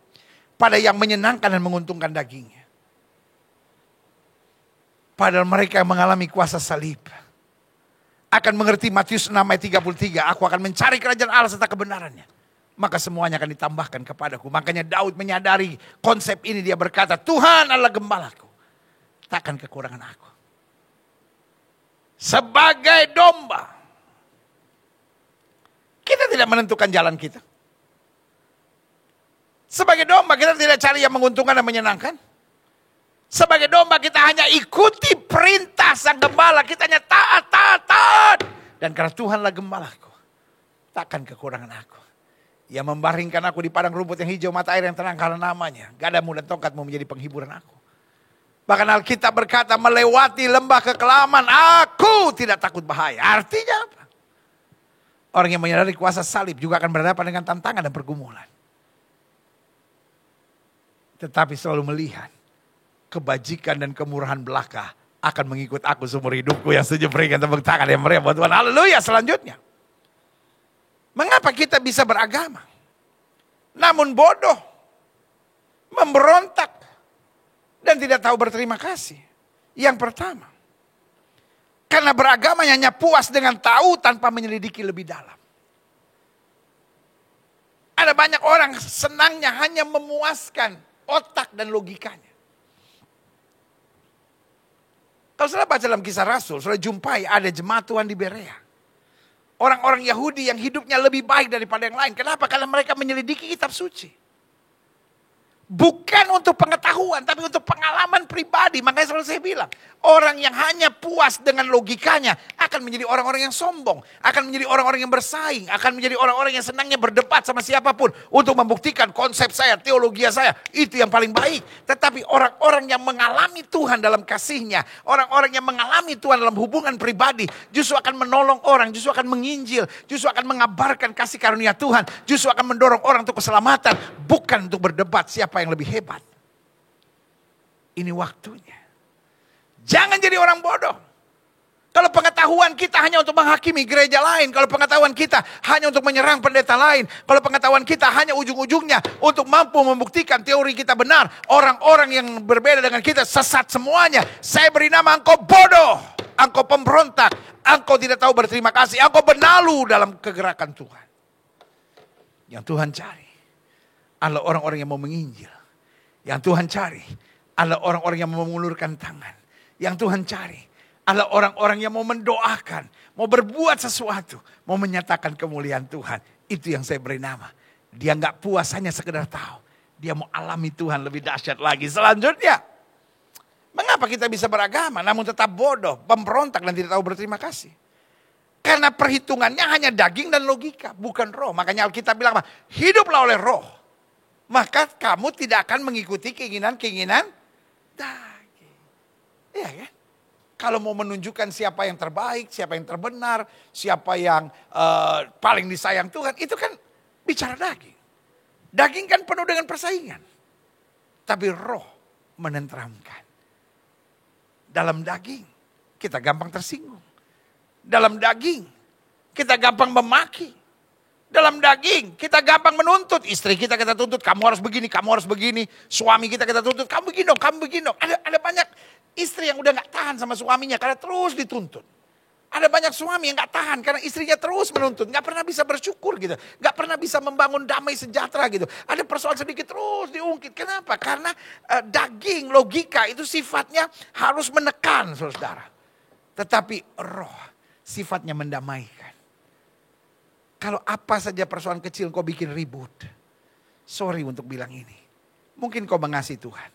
pada yang menyenangkan dan menguntungkan dagingnya. Padahal mereka yang mengalami kuasa salib akan mengerti Matius 6 ayat 33. Aku akan mencari kerajaan Allah serta kebenarannya. Maka semuanya akan ditambahkan kepadaku. Makanya Daud menyadari konsep ini. Dia berkata, Tuhan adalah gembalaku. Takkan kekurangan aku. Sebagai domba. Kita tidak menentukan jalan kita. Sebagai domba kita tidak cari yang menguntungkan dan menyenangkan. Sebagai domba kita hanya ikuti perintah sang gembala. Kita hanya taat. Dan karena Tuhanlah gembalaku. Takkan kekurangan aku. Ia membaringkan aku di padang rumput yang hijau, mata air yang tenang karena namanya. Gadamu dan tongkatmu menjadi penghiburan aku. Bahkan Alkitab berkata, melewati lembah kekelaman, aku tidak takut bahaya. Artinya apa? Orang yang menyadari kuasa salib juga akan berhadapan dengan tantangan dan pergumulan. Tetapi selalu melihat kebajikan dan kemurahan belaka akan mengikut aku seumur hidupku. Yang setuju berikan tepuk tangan yang meriah buat Tuhan. Haleluya. Selanjutnya. Mengapa kita bisa beragama? Namun bodoh. Memberontak. Dan tidak tahu berterima kasih. Yang pertama. Karena beragama hanya puas dengan tahu tanpa menyelidiki lebih dalam. Ada banyak orang senangnya hanya memuaskan otak dan logikanya. Kalau saudara baca dalam Kisah Rasul, saudara jumpai ada jemaat Tuhan di Berea. Orang-orang Yahudi yang hidupnya lebih baik daripada yang lain. Kenapa? Karena mereka menyelidiki kitab suci. Bukan untuk pengetahuan, tapi untuk pengalaman pribadi. Makanya selalu saya bilang, orang yang hanya puas dengan logikanya akan menjadi orang-orang yang sombong. Akan menjadi orang-orang yang bersaing. Akan menjadi orang-orang yang senangnya berdebat sama siapapun. Untuk membuktikan konsep saya, teologi saya, itu yang paling baik. Tetapi orang-orang yang mengalami Tuhan dalam kasihnya, orang-orang yang mengalami Tuhan dalam hubungan pribadi, justru akan menolong orang, justru akan menginjil, justru akan mengabarkan kasih karunia Tuhan, justru akan mendorong orang untuk keselamatan. Bukan untuk berdebat siapa yang lebih hebat. Ini waktunya. Jangan jadi orang bodoh. Kalau pengetahuan kita hanya untuk menghakimi gereja lain. Kalau pengetahuan kita hanya untuk menyerang pendeta lain. Kalau pengetahuan kita hanya ujung-ujungnya untuk mampu membuktikan teori kita benar. Orang-orang yang berbeda dengan kita sesat semuanya. Saya beri nama engkau bodoh. Engkau pemberontak. Engkau tidak tahu berterima kasih. Engkau benalu dalam kegerakan Tuhan. Yang Tuhan cari adalah orang-orang yang mau menginjil. Yang Tuhan cari adalah orang-orang yang mau mengulurkan tangan. Yang Tuhan cari adalah orang-orang yang mau mendoakan. Mau berbuat sesuatu. Mau menyatakan kemuliaan Tuhan. Itu yang saya beri nama. Dia gak puas hanya sekedar tahu. Dia mau alami Tuhan lebih dahsyat lagi. Selanjutnya. Mengapa kita bisa beragama namun tetap bodoh, pemberontak dan tidak tahu berterima kasih? Karena perhitungannya hanya daging dan logika. Bukan roh. Makanya Alkitab bilang apa? Hiduplah oleh roh. Maka kamu tidak akan mengikuti keinginan-keinginan daging. Iya kan? Kalau mau menunjukkan siapa yang terbaik, siapa yang terbenar, siapa yang paling disayang Tuhan, itu kan bicara daging. Daging kan penuh dengan persaingan. Tapi roh menenteramkan. Dalam daging kita gampang tersinggung. Dalam daging, kita gampang memaki. Dalam daging, kita gampang menuntut. Istri kita tuntut, kamu harus begini, kamu harus begini. Suami kita tuntut, kamu begini dong, kamu begini dong. Ada banyak istri yang udah gak tahan sama suaminya karena terus dituntut. Ada banyak suami yang gak tahan karena istrinya terus menuntut. Gak pernah bisa bersyukur gitu. Gak pernah bisa membangun damai sejahtera gitu. Ada persoalan sedikit terus diungkit. Kenapa? Karena daging, logika itu sifatnya harus menekan, saudara. Tetapi roh sifatnya mendamaikan. Kalau apa saja persoalan kecil kau bikin ribut. Sorry untuk bilang ini. Mungkin kau mengasihi Tuhan.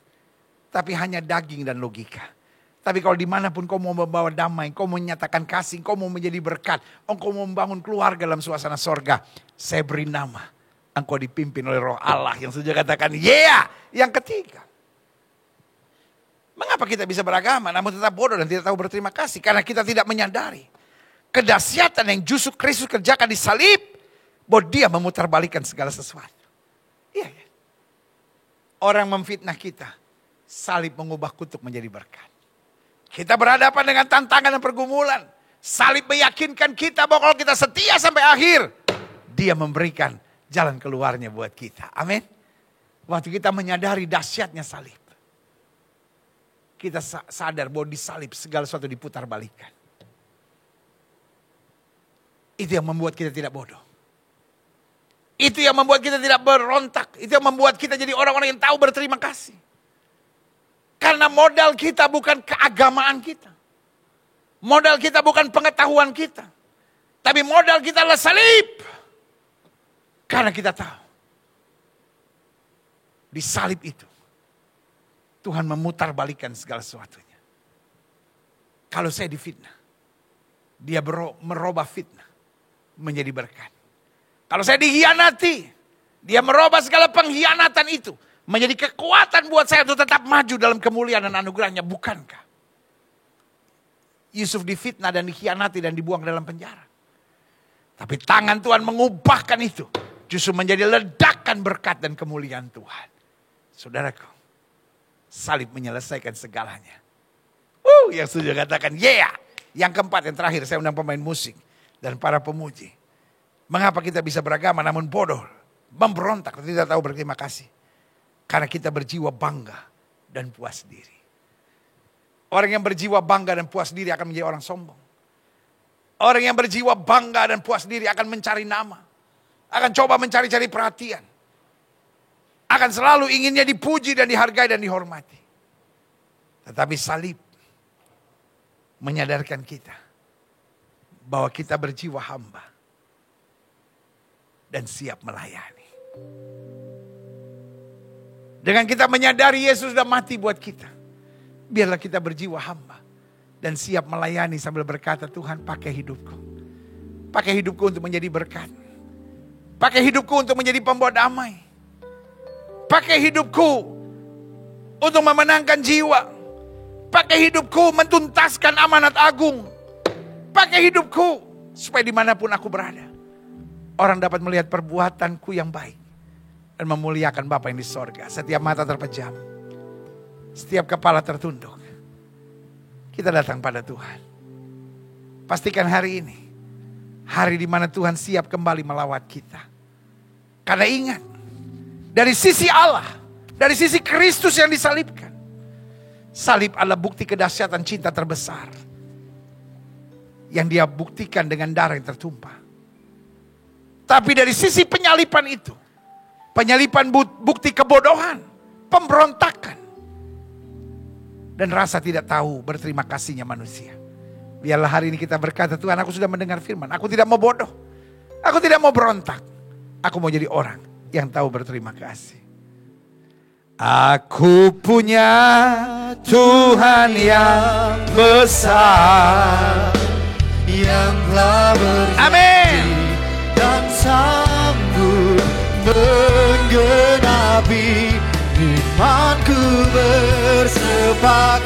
Tapi hanya daging dan logika. Tapi kalau dimanapun kau mau membawa damai. Kau mau menyatakan kasih. Kau mau menjadi berkat. Engkau mau membangun keluarga dalam suasana sorga. Saya beri nama. Engkau dipimpin oleh roh Allah. Yang sudah katakan yeah. Yang ketiga. Mengapa kita bisa beragama namun tetap bodoh dan tidak tahu berterima kasih? Karena kita tidak menyadari kedahsyatan yang justru Kristus kerjakan di salib, bahwa dia memutarbalikkan segala sesuatu. Iya. Orang memfitnah kita, salib mengubah kutuk menjadi berkat. Kita berhadapan dengan tantangan dan pergumulan. Salib meyakinkan kita bahwa kalau kita setia sampai akhir, dia memberikan jalan keluarnya buat kita. Amin. Waktu kita menyadari dahsyatnya salib, kita sadar bahwa di salib segala sesuatu diputarbalikkan. Itu yang membuat kita tidak bodoh. Itu yang membuat kita tidak berontak. Itu yang membuat kita jadi orang-orang yang tahu berterima kasih. Karena modal kita bukan keagamaan kita. Modal kita bukan pengetahuan kita. Tapi modal kita adalah salib. Karena kita tahu. Di salib itu. Tuhan memutarbalikkan segala sesuatunya. Kalau saya difitnah. Dia merubah fitnah menjadi berkat. Kalau saya dihianati, dia merubah segala pengkhianatan itu menjadi kekuatan buat saya untuk tetap maju dalam kemuliaan dan anugerahnya. Bukankah Yusuf difitnah dan dikhianati dan dibuang dalam penjara? Tapi tangan Tuhan mengubahkan itu justru menjadi ledakan berkat dan kemuliaan Tuhan. Saudaraku, salib menyelesaikan segalanya. Yang sudah katakan yeah. Yang keempat, yang terakhir, saya undang pemain musik dan para pemuji. Mengapa kita bisa beragama namun bodoh, memberontak, tidak tahu berterima kasih? Karena kita berjiwa bangga dan puas diri. Orang yang berjiwa bangga dan puas diri akan menjadi orang sombong. Orang yang berjiwa bangga dan puas diri akan mencari nama. Akan coba mencari-cari perhatian. Akan selalu inginnya dipuji dan dihargai dan dihormati. Tetapi salib menyadarkan kita bahwa kita berjiwa hamba dan siap melayani. Dengan kita menyadari Yesus sudah mati buat kita, biarlah kita berjiwa hamba dan siap melayani sambil berkata, Tuhan pakai hidupku. Pakai hidupku untuk menjadi berkat. Pakai hidupku untuk menjadi pembawa damai. Pakai hidupku untuk memenangkan jiwa. Pakai hidupku mentuntaskan amanat agung. Pakai hidupku supaya dimanapun aku berada, orang dapat melihat perbuatanku yang baik dan memuliakan Bapa yang di sorga. Setiap mata terpejam, setiap kepala tertunduk, kita datang pada Tuhan. Pastikan hari ini, hari di mana Tuhan siap kembali melawat kita. Karena ingat, dari sisi Allah, dari sisi Kristus yang disalibkan, salib adalah bukti kedahsyatan cinta terbesar yang dia buktikan dengan darah yang tertumpah. Tapi dari sisi penyalipan itu, penyalipan bukti kebodohan, pemberontakan, dan rasa tidak tahu berterima kasihnya manusia. Biarlah hari ini kita berkata, Tuhan, aku sudah mendengar firman, aku tidak mau bodoh, aku tidak mau berontak, aku mau jadi orang yang tahu berterima kasih. Aku punya Tuhan yang besar, yang telah berjanji amin, dan sanggup menggenapi imanku, bersepakat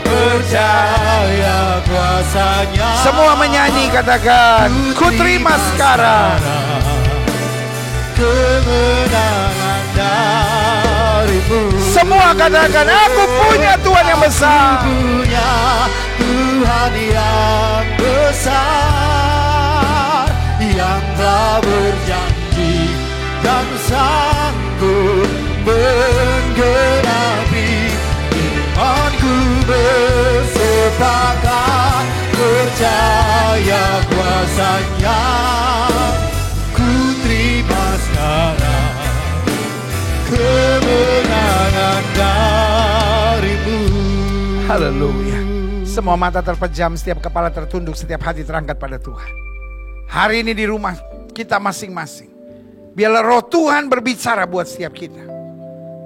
percaya kuasanya. Semua menyanyi, katakan, ku terima sekarang kemenangan darimu. Semua katakan, aku punya Tuhan yang besar. Punya Tuhan yang besar. besar yang telah berjanji dan sanggup menggenapi. Imanku bersepakat percaya kuasa-Nya. Ku terima sekarang kemenangan darimu. Haleluya. Semua mata terpejam, setiap kepala tertunduk, setiap hati terangkat pada Tuhan. Hari ini di rumah kita masing-masing, biarlah roh Tuhan berbicara buat setiap kita.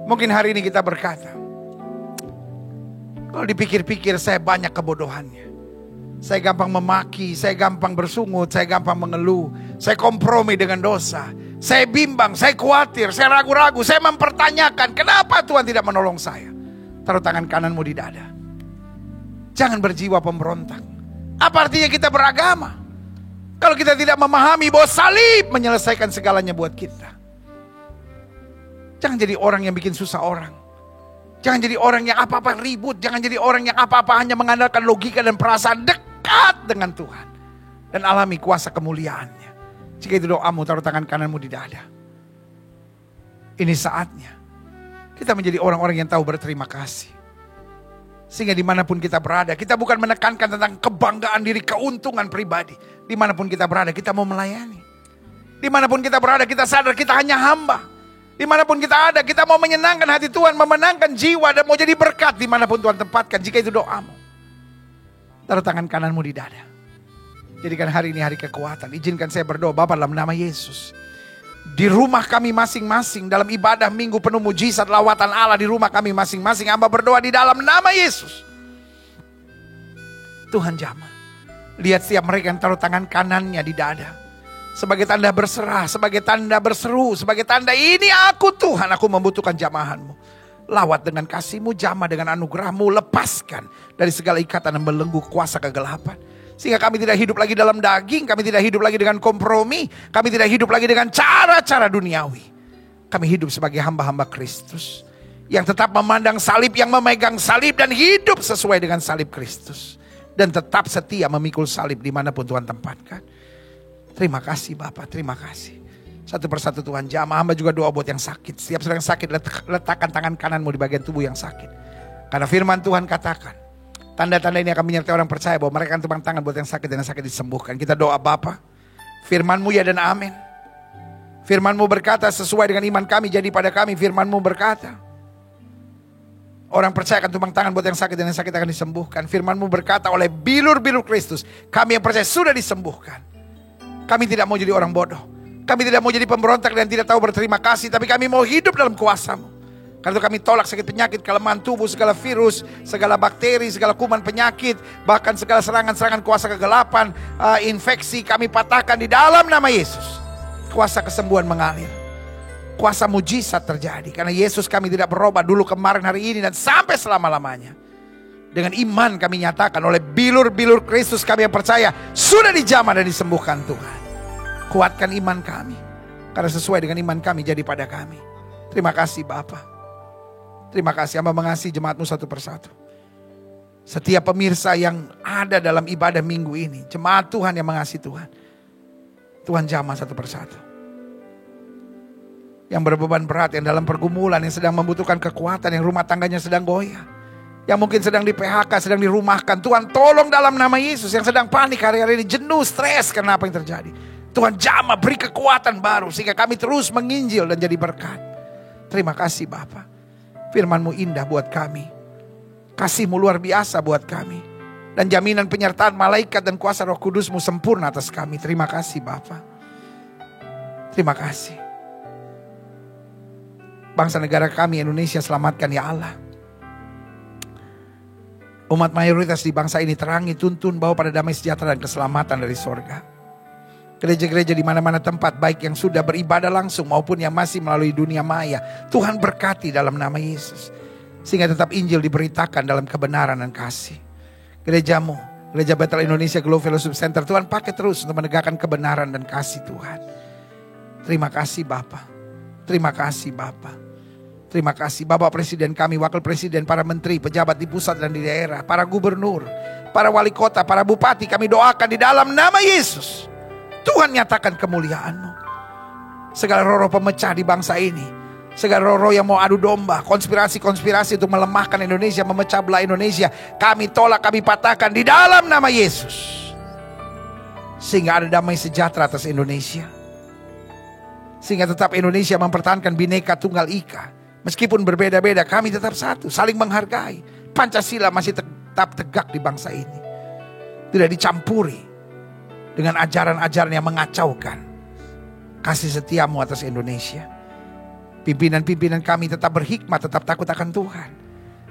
Mungkin hari ini kita berkata, kalau dipikir-pikir saya banyak kebodohannya. Saya gampang memaki, saya gampang bersungut, saya gampang mengeluh. Saya kompromi dengan dosa. Saya bimbang, saya khawatir, saya ragu-ragu, saya mempertanyakan kenapa Tuhan tidak menolong saya. Taruh tangan kananmu di dada. Jangan berjiwa pemberontak. Apa artinya kita beragama? Kalau kita tidak memahami bahwa salib menyelesaikan segalanya buat kita. Jangan jadi orang yang bikin susah orang. Jangan jadi orang yang apa-apa ribut. Jangan jadi orang yang apa-apa hanya mengandalkan logika dan perasaan. Dekat dengan Tuhan. Dan alami kuasa kemuliaannya. Jika itu doamu, taruh tangan kananmu di dada. Ini saatnya kita menjadi orang-orang yang tahu berterima kasih. Sehingga dimanapun kita berada, kita bukan menekankan tentang kebanggaan diri, keuntungan pribadi. Dimanapun kita berada, kita mau melayani. Dimanapun kita berada, kita sadar kita hanya hamba. Dimanapun kita ada, kita mau menyenangkan hati Tuhan, memenangkan jiwa, dan mau jadi berkat dimanapun Tuhan tempatkan. Jika itu doamu, taruh tangan kananmu di dada. Jadikan hari ini hari kekuatan. Izinkan saya berdoa, Bapa, dalam nama Yesus. Di rumah kami masing-masing, dalam ibadah minggu penuh mujizat lawatan Allah di rumah kami masing-masing, hamba berdoa di dalam nama Yesus. Tuhan jamah. Lihat setiap mereka yang taruh tangan kanannya di dada. Sebagai tanda berserah, sebagai tanda berseru, sebagai tanda ini aku Tuhan, aku membutuhkan jamahanmu. Lawat dengan kasih-Mu, jamah dengan anugerah-Mu, lepaskan dari segala ikatan dan belenggu kuasa kegelapan. Sehingga kami tidak hidup lagi dalam daging, kami tidak hidup lagi dengan kompromi, kami tidak hidup lagi dengan cara-cara duniawi. Kami hidup sebagai hamba-hamba Kristus yang tetap memandang salib, yang memegang salib dan hidup sesuai dengan salib Kristus. Dan tetap setia memikul salib dimanapun Tuhan tempatkan. Terima kasih Bapak, terima kasih. Satu persatu Tuhan jamah, hamba juga doa buat yang sakit. Setiap sedang sakit, letakkan tangan kananmu di bagian tubuh yang sakit. Karena firman Tuhan katakan, tanda-tanda ini akan menyertai orang percaya bahwa mereka akan tepang tangan buat yang sakit dan yang sakit disembuhkan. Kita doa Bapa, firman-Mu ya dan amin. Firman-Mu berkata sesuai dengan iman kami jadi pada kami. Firman-Mu berkata orang percaya akan tumpang tangan buat yang sakit dan yang sakit akan disembuhkan. Firman-Mu berkata oleh bilur-bilur Kristus kami yang percaya sudah disembuhkan. Kami tidak mau jadi orang bodoh. Kami tidak mau jadi pemberontak dan tidak tahu berterima kasih. Tapi kami mau hidup dalam kuasa-Mu. Karena itu kami tolak sakit penyakit, kelemahan tubuh, segala virus, segala bakteri, segala kuman penyakit, bahkan segala serangan-serangan kuasa kegelapan, infeksi kami patahkan di dalam nama Yesus. Kuasa kesembuhan mengalir. Kuasa mujizat terjadi. Karena Yesus kami tidak berubah dulu, kemarin, hari ini, dan sampai selama-lamanya. Dengan iman kami nyatakan oleh bilur-bilur Kristus kami yang percaya sudah dijamah dan disembuhkan Tuhan. Kuatkan iman kami. Karena sesuai dengan iman kami jadi pada kami. Terima kasih Bapa. Terima kasih, hamba mengasihi jemaat-Mu satu persatu. Setiap pemirsa yang ada dalam ibadah minggu ini, jemaat Tuhan yang mengasihi Tuhan. Tuhan jamah satu persatu. Yang berbeban berat, yang dalam pergumulan, yang sedang membutuhkan kekuatan, yang rumah tangganya sedang goyah. Yang mungkin sedang di PHK, sedang dirumahkan. Tuhan tolong dalam nama Yesus. Yang sedang panik hari-hari ini, jenuh, stres karena apa yang terjadi. Tuhan jamah, beri kekuatan baru sehingga kami terus menginjil dan jadi berkat. Terima kasih Bapa. Firman-Mu indah buat kami. Kasih-Mu luar biasa buat kami. Dan jaminan penyertaan malaikat dan kuasa Roh Kudus-Mu sempurna atas kami. Terima kasih Bapa. Terima kasih. Bangsa negara kami Indonesia selamatkan ya Allah. Umat mayoritas di bangsa ini terangi, tuntun, bawa pada damai sejahtera dan keselamatan dari sorga. Gereja-gereja di mana-mana tempat, baik yang sudah beribadah langsung maupun yang masih melalui dunia maya, Tuhan berkati dalam nama Yesus. Sehingga tetap Injil diberitakan dalam kebenaran dan kasih. Gereja-Mu, Gereja Bethel Indonesia Global Fellowship Center, Tuhan pakai terus untuk menegakkan kebenaran dan kasih Tuhan. Terima kasih Bapa. Terima kasih Bapa. Terima kasih Bapak Presiden kami, Wakil Presiden, para menteri, pejabat di pusat dan di daerah, para gubernur, para wali kota, para bupati, kami doakan di dalam nama Yesus. Tuhan nyatakan kemuliaan-Mu. Segala roh-roh pemecah di bangsa ini, segala roh-roh yang mau adu domba, konspirasi-konspirasi untuk melemahkan Indonesia, memecah belah Indonesia, kami tolak, kami patahkan di dalam nama Yesus. Sehingga ada damai sejahtera atas Indonesia. Sehingga tetap Indonesia mempertahankan Bhinneka Tunggal Ika. Meskipun berbeda-beda, kami tetap satu, saling menghargai. Pancasila masih tetap tegak di bangsa ini. Tidak dicampuri dengan ajaran-ajaran yang mengacaukan. Kasih setiamu atas Indonesia. Pimpinan-pimpinan kami tetap berhikmat, tetap takut akan Tuhan.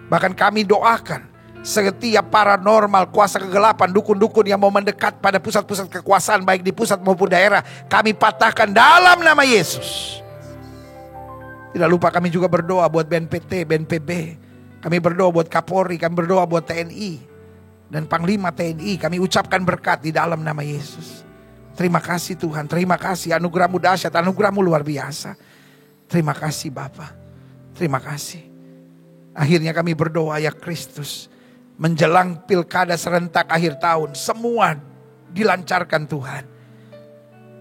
Bahkan kami doakan setiap paranormal, kuasa kegelapan, dukun-dukun yang mau mendekat pada pusat-pusat kekuasaan, baik di pusat maupun daerah, kami patahkan dalam nama Yesus. Tidak lupa kami juga berdoa buat BNPT, BNPB. Kami berdoa buat Kapolri, kami berdoa buat TNI. Dan Panglima TNI, kami ucapkan berkat di dalam nama Yesus. Terima kasih Tuhan, terima kasih, anugerah-Mu dahsyat, anugerah-Mu luar biasa. Terima kasih Bapa, terima kasih. Akhirnya kami berdoa ya Kristus. Menjelang pilkada serentak akhir tahun, semua dilancarkan Tuhan.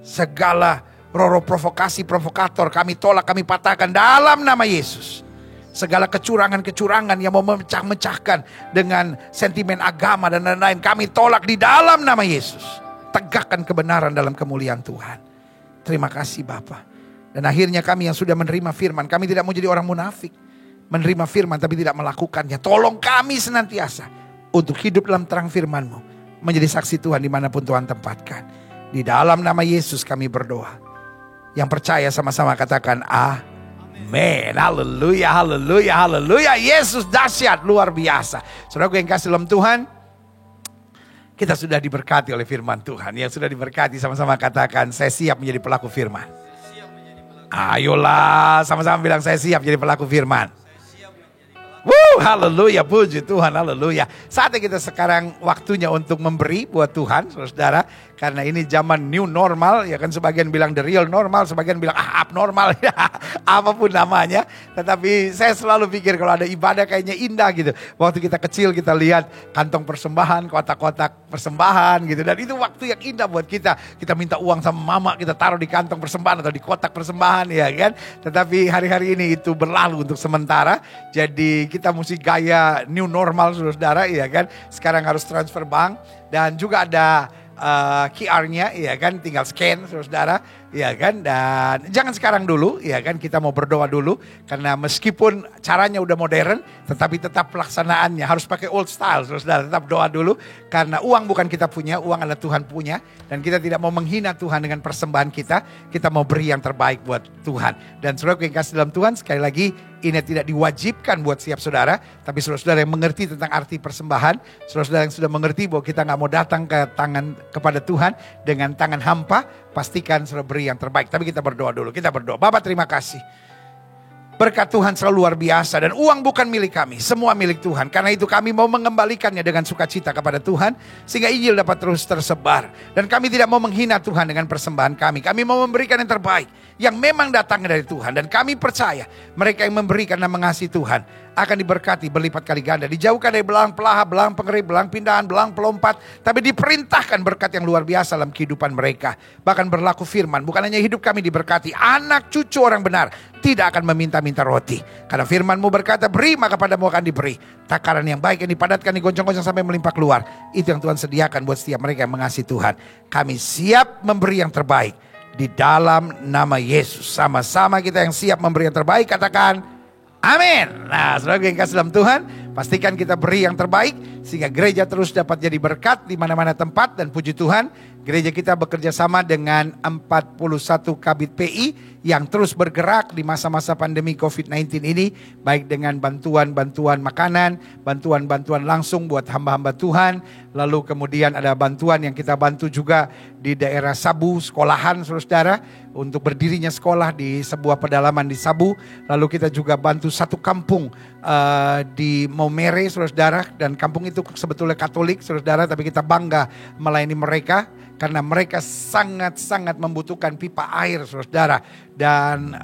Segala roh-roh provokasi, provokator kami tolak, kami patahkan dalam nama Yesus. Segala kecurangan-kecurangan yang mau memecah-mecahkan dengan sentimen agama dan lain-lain, kami tolak di dalam nama Yesus. Tegakkan kebenaran dalam kemuliaan Tuhan. Terima kasih Bapa. Dan akhirnya kami yang sudah menerima firman, kami tidak mau jadi orang munafik. Menerima firman tapi tidak melakukannya. Tolong kami senantiasa untuk hidup dalam terang firman-Mu. Menjadi saksi Tuhan dimanapun Tuhan tempatkan. Di dalam nama Yesus kami berdoa. Yang percaya sama-sama katakan amin. Haleluya, haleluya, haleluya. Yesus dahsyat, luar biasa. Saudaraku yang kasih dalam Tuhan, kita sudah diberkati oleh firman Tuhan. Yang sudah diberkati sama-sama katakan, saya siap menjadi pelaku firman. Ayolah, sama-sama bilang saya siap jadi pelaku firman. Haleluya, puji Tuhan, haleluya. Saatnya kita sekarang waktunya untuk memberi buat Tuhan, saudara. Karena ini zaman new normal, ya kan, sebagian bilang the real normal, sebagian bilang abnormal, ya, apapun namanya. Tetapi saya selalu pikir kalau ada ibadah kayaknya indah gitu. Waktu kita kecil kita lihat kantong persembahan, kotak-kotak persembahan gitu. Dan itu waktu yang indah buat kita. Kita minta uang sama mama, kita taruh di kantong persembahan atau di kotak persembahan, ya kan. Tetapi hari-hari ini itu berlalu untuk sementara. Jadi kita mesti gaya new normal, saudara, ya kan. Sekarang harus transfer bank dan juga ada QR-nya, ya kan, tinggal scan, saudara, ya kan. Dan jangan sekarang dulu, ya kan, kita mau berdoa dulu karena meskipun caranya udah modern, tetapi tetap pelaksanaannya harus pakai old style, saudara. Tetap doa dulu karena uang bukan kita punya, uang adalah Tuhan punya, dan kita tidak mau menghina Tuhan dengan persembahan kita. Kita mau beri yang terbaik buat Tuhan. Dan saudara yang kasih dalam Tuhan, sekali lagi ini tidak diwajibkan buat setiap saudara, tapi saudara-saudara yang mengerti tentang arti persembahan, saudara-saudara yang sudah mengerti bahwa kita nggak mau datang kepada Tuhan dengan tangan hampa, pastikan saudara beri yang terbaik. Tapi kita berdoa dulu, kita berdoa. Bapak terima kasih. Berkat Tuhan selalu luar biasa dan uang bukan milik kami, semua milik Tuhan. Karena itu kami mau mengembalikannya dengan sukacita kepada Tuhan sehingga Injil dapat terus tersebar. Dan kami tidak mau menghina Tuhan dengan persembahan kami. Kami mau memberikan yang terbaik yang memang datang dari Tuhan. Dan kami percaya mereka yang memberi karena mengasihi Tuhan akan diberkati berlipat kali ganda. Dijauhkan dari belang pelaha, belang pengerik, belang pindahan, belang pelompat. Tapi diperintahkan berkat yang luar biasa dalam kehidupan mereka. Bahkan berlaku firman, bukan hanya hidup kami diberkati, anak cucu orang benar tidak akan meminta-minta roti. Karena firman-Mu berkata, beri maka padamu akan diberi. Takaran yang baik yang dipadatkan, digoncang-goncang sampai melimpah keluar. Itu yang Tuhan sediakan buat setiap mereka yang mengasihi Tuhan. Kami siap memberi yang terbaik di dalam nama Yesus. Sama-sama kita yang siap memberi yang terbaik katakan amin. Nah, saudara yang kasih dalam Tuhan, pastikan kita beri yang terbaik sehingga gereja terus dapat jadi berkat di mana-mana tempat. Dan puji Tuhan, gereja kita bekerja sama dengan 41 Kabid PI yang terus bergerak di masa-masa pandemi COVID-19 ini, baik dengan bantuan-bantuan makanan, bantuan-bantuan langsung buat hamba-hamba Tuhan, lalu kemudian ada bantuan yang kita bantu juga di daerah Sabu, sekolahan saudara, untuk berdirinya sekolah di sebuah pedalaman di Sabu. Lalu kita juga bantu satu kampung di Maumere saudara, dan kampung itu sebetulnya Katolik saudara, tapi kita bangga melayani mereka Karena mereka sangat-sangat membutuhkan pipa air, saudara. Dan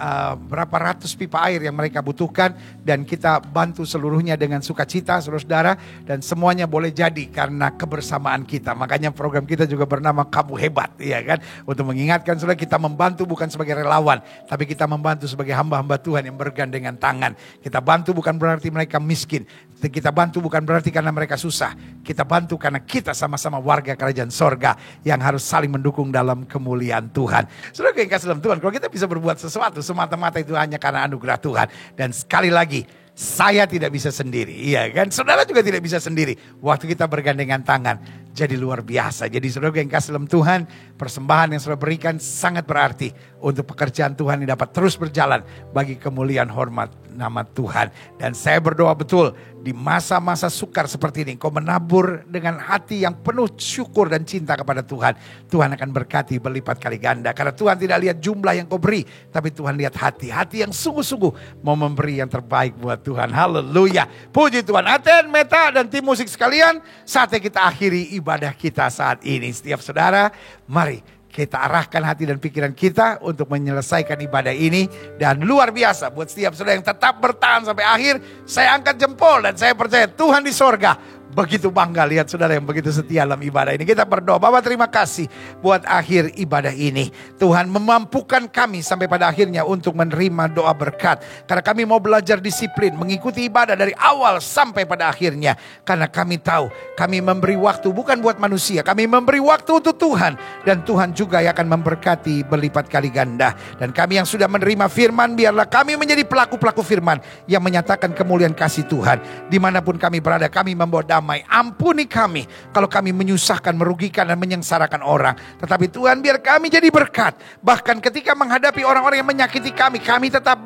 berapa ratus pipa air yang mereka butuhkan. Dan kita bantu seluruhnya dengan sukacita, saudara. Dan semuanya boleh jadi karena kebersamaan kita. Makanya program kita juga bernama Kamu Hebat, ya kan? Untuk mengingatkan saudara, kita membantu bukan sebagai relawan. Tapi kita membantu sebagai hamba-hamba Tuhan yang bergandengan tangan. Kita bantu bukan berarti mereka miskin. Kita bantu bukan berarti karena mereka susah. Kita bantu karena kita sama-sama warga kerajaan sorga yang harus saling mendukung dalam kemuliaan Tuhan. Saudara yang kasih dalam Tuhan, kalau kita bisa berbuat sesuatu semata-mata itu hanya karena anugerah Tuhan. Dan sekali lagi, saya tidak bisa sendiri, iya kan? Saudara juga tidak bisa sendiri. Waktu kita bergandengan tangan, jadi luar biasa. Jadi saudara yang kasih dalam Tuhan, persembahan yang saudara berikan sangat berarti untuk pekerjaan Tuhan yang dapat terus berjalan bagi kemuliaan hormat nama Tuhan. Dan saya berdoa betul di masa-masa sukar seperti ini, kau menabur dengan hati yang penuh syukur dan cinta kepada Tuhan. Tuhan akan berkati berlipat kali ganda. Karena Tuhan tidak lihat jumlah yang kau beri, tapi Tuhan lihat hati. Hati yang sungguh-sungguh mau memberi yang terbaik buat Tuhan. Haleluya. Puji Tuhan. Aten, Meta, dan tim musik sekalian, saatnya kita akhiri ibadah kita saat ini. Setiap saudara, mari kita arahkan hati dan pikiran kita untuk menyelesaikan ibadah ini. Dan luar biasa buat setiap saudara yang tetap bertahan sampai akhir. Saya angkat jempol dan saya percaya Tuhan di sorga begitu bangga lihat saudara yang begitu setia dalam ibadah ini. Kita berdoa, Bapa terima kasih buat akhir ibadah ini. Tuhan memampukan kami sampai pada akhirnya untuk menerima doa berkat. Karena kami mau belajar disiplin, mengikuti ibadah dari awal sampai pada akhirnya. Karena kami tahu kami memberi waktu bukan buat manusia. Kami memberi waktu untuk Tuhan. Dan Tuhan juga yang akan memberkati berlipat kali ganda. Dan kami yang sudah menerima firman, biarlah kami menjadi pelaku-pelaku firman yang menyatakan kemuliaan kasih Tuhan. Dimanapun kami berada, kami membawa damai. Ampuni kami kalau kami menyusahkan, merugikan dan menyengsarakan orang. Tetapi Tuhan biar kami jadi berkat. Bahkan ketika menghadapi orang-orang yang menyakiti kami, kami tetap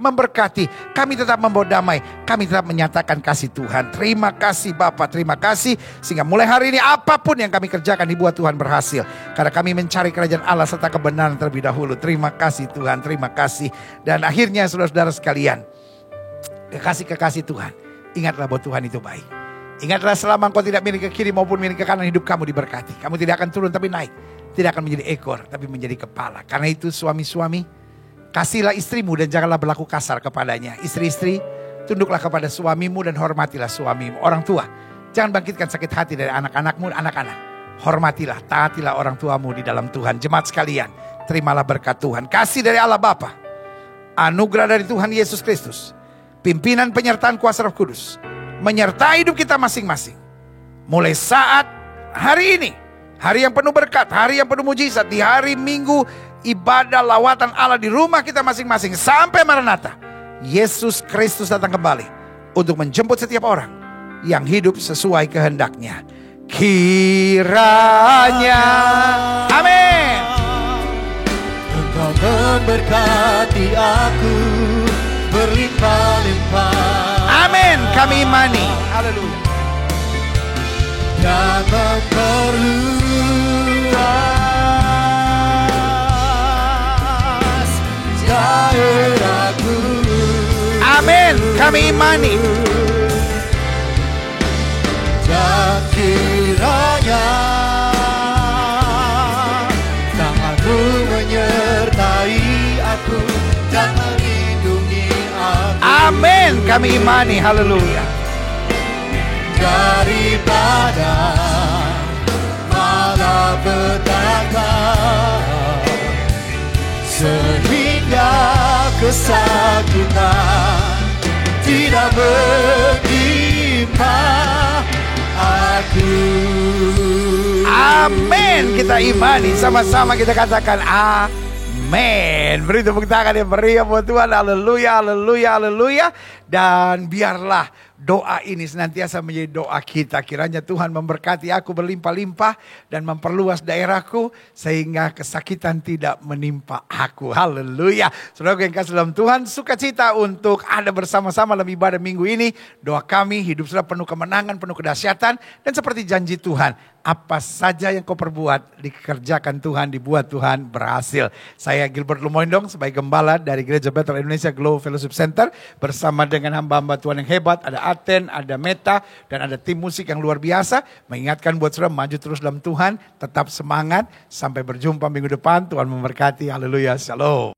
memberkati. Kami tetap membawa damai. Kami tetap menyatakan kasih Tuhan. Terima kasih Bapa, terima kasih. Sehingga mulai hari ini apapun yang kami kerjakan dibuat Tuhan berhasil. Karena kami mencari kerajaan Allah serta kebenaran terlebih dahulu. Terima kasih Tuhan, terima kasih. Dan akhirnya saudara-saudara sekalian, kekasih-kekasih Tuhan, ingatlah bahwa Tuhan itu baik. Ingatlah selama engkau tidak miring ke kiri maupun miring ke kanan, hidup kamu diberkati. Kamu tidak akan turun tapi naik. Tidak akan menjadi ekor tapi menjadi kepala. Karena itu suami-suami, kasihlah istrimu dan janganlah berlaku kasar kepadanya. Istri-istri, tunduklah kepada suamimu dan hormatilah suamimu. Orang tua, jangan bangkitkan sakit hati dari anak-anakmu. Anak-anak, hormatilah, taatilah orang tuamu di dalam Tuhan. Jemaat sekalian, terimalah berkat Tuhan. Kasih dari Allah Bapa, anugerah dari Tuhan Yesus Kristus, pimpinan penyertaan kuasa Roh Kudus menyertai hidup kita masing-masing. Mulai saat hari ini, hari yang penuh berkat, hari yang penuh mujizat, di hari Minggu ibadah lawatan Allah di rumah kita masing-masing sampai Maranatha, Yesus Kristus datang kembali untuk menjemput setiap orang yang hidup sesuai kehendaknya. Kiranya, amin. Engkau memberkati aku berlimpah-limpah. Amin, kami imani. Haleluya. Dan memperluas daerahku. Amin, kami imani. Dan kiranya tanganmu menyertai aku dan melindungi aku. Amin, kami imani. Haleluya. Daripada malapetaka sehingga kesakitan tidak menimpa aku. Amin, kita imani. Sama-sama kita katakan amin. Beri tepuk tangan yang meriah buat Tuhan. Haleluya, haleluya, haleluya. Dan biarlah doa ini senantiasa menjadi doa kita. Kiranya Tuhan memberkati aku berlimpah-limpah dan memperluas daerahku sehingga kesakitan tidak menimpa aku. Haleluya. Saudara yang kasih dalam Tuhan, sukacita untuk ada bersama-sama dalam ibadah minggu ini. Doa kami, hidup saudara penuh kemenangan, penuh kedahsyatan. Dan seperti janji Tuhan, apa saja yang kau perbuat dikerjakan Tuhan, dibuat Tuhan berhasil. Saya Gilbert Lumoindong sebagai gembala dari Gereja Bethel Indonesia Glow Fellowship Center bersama dengan hamba-hamba Tuhan yang hebat. Ada Aten, ada Meta, dan ada tim musik yang luar biasa. Mengingatkan buat saudara maju terus dalam Tuhan, tetap semangat. Sampai berjumpa minggu depan, Tuhan memberkati. Haleluya, shalom.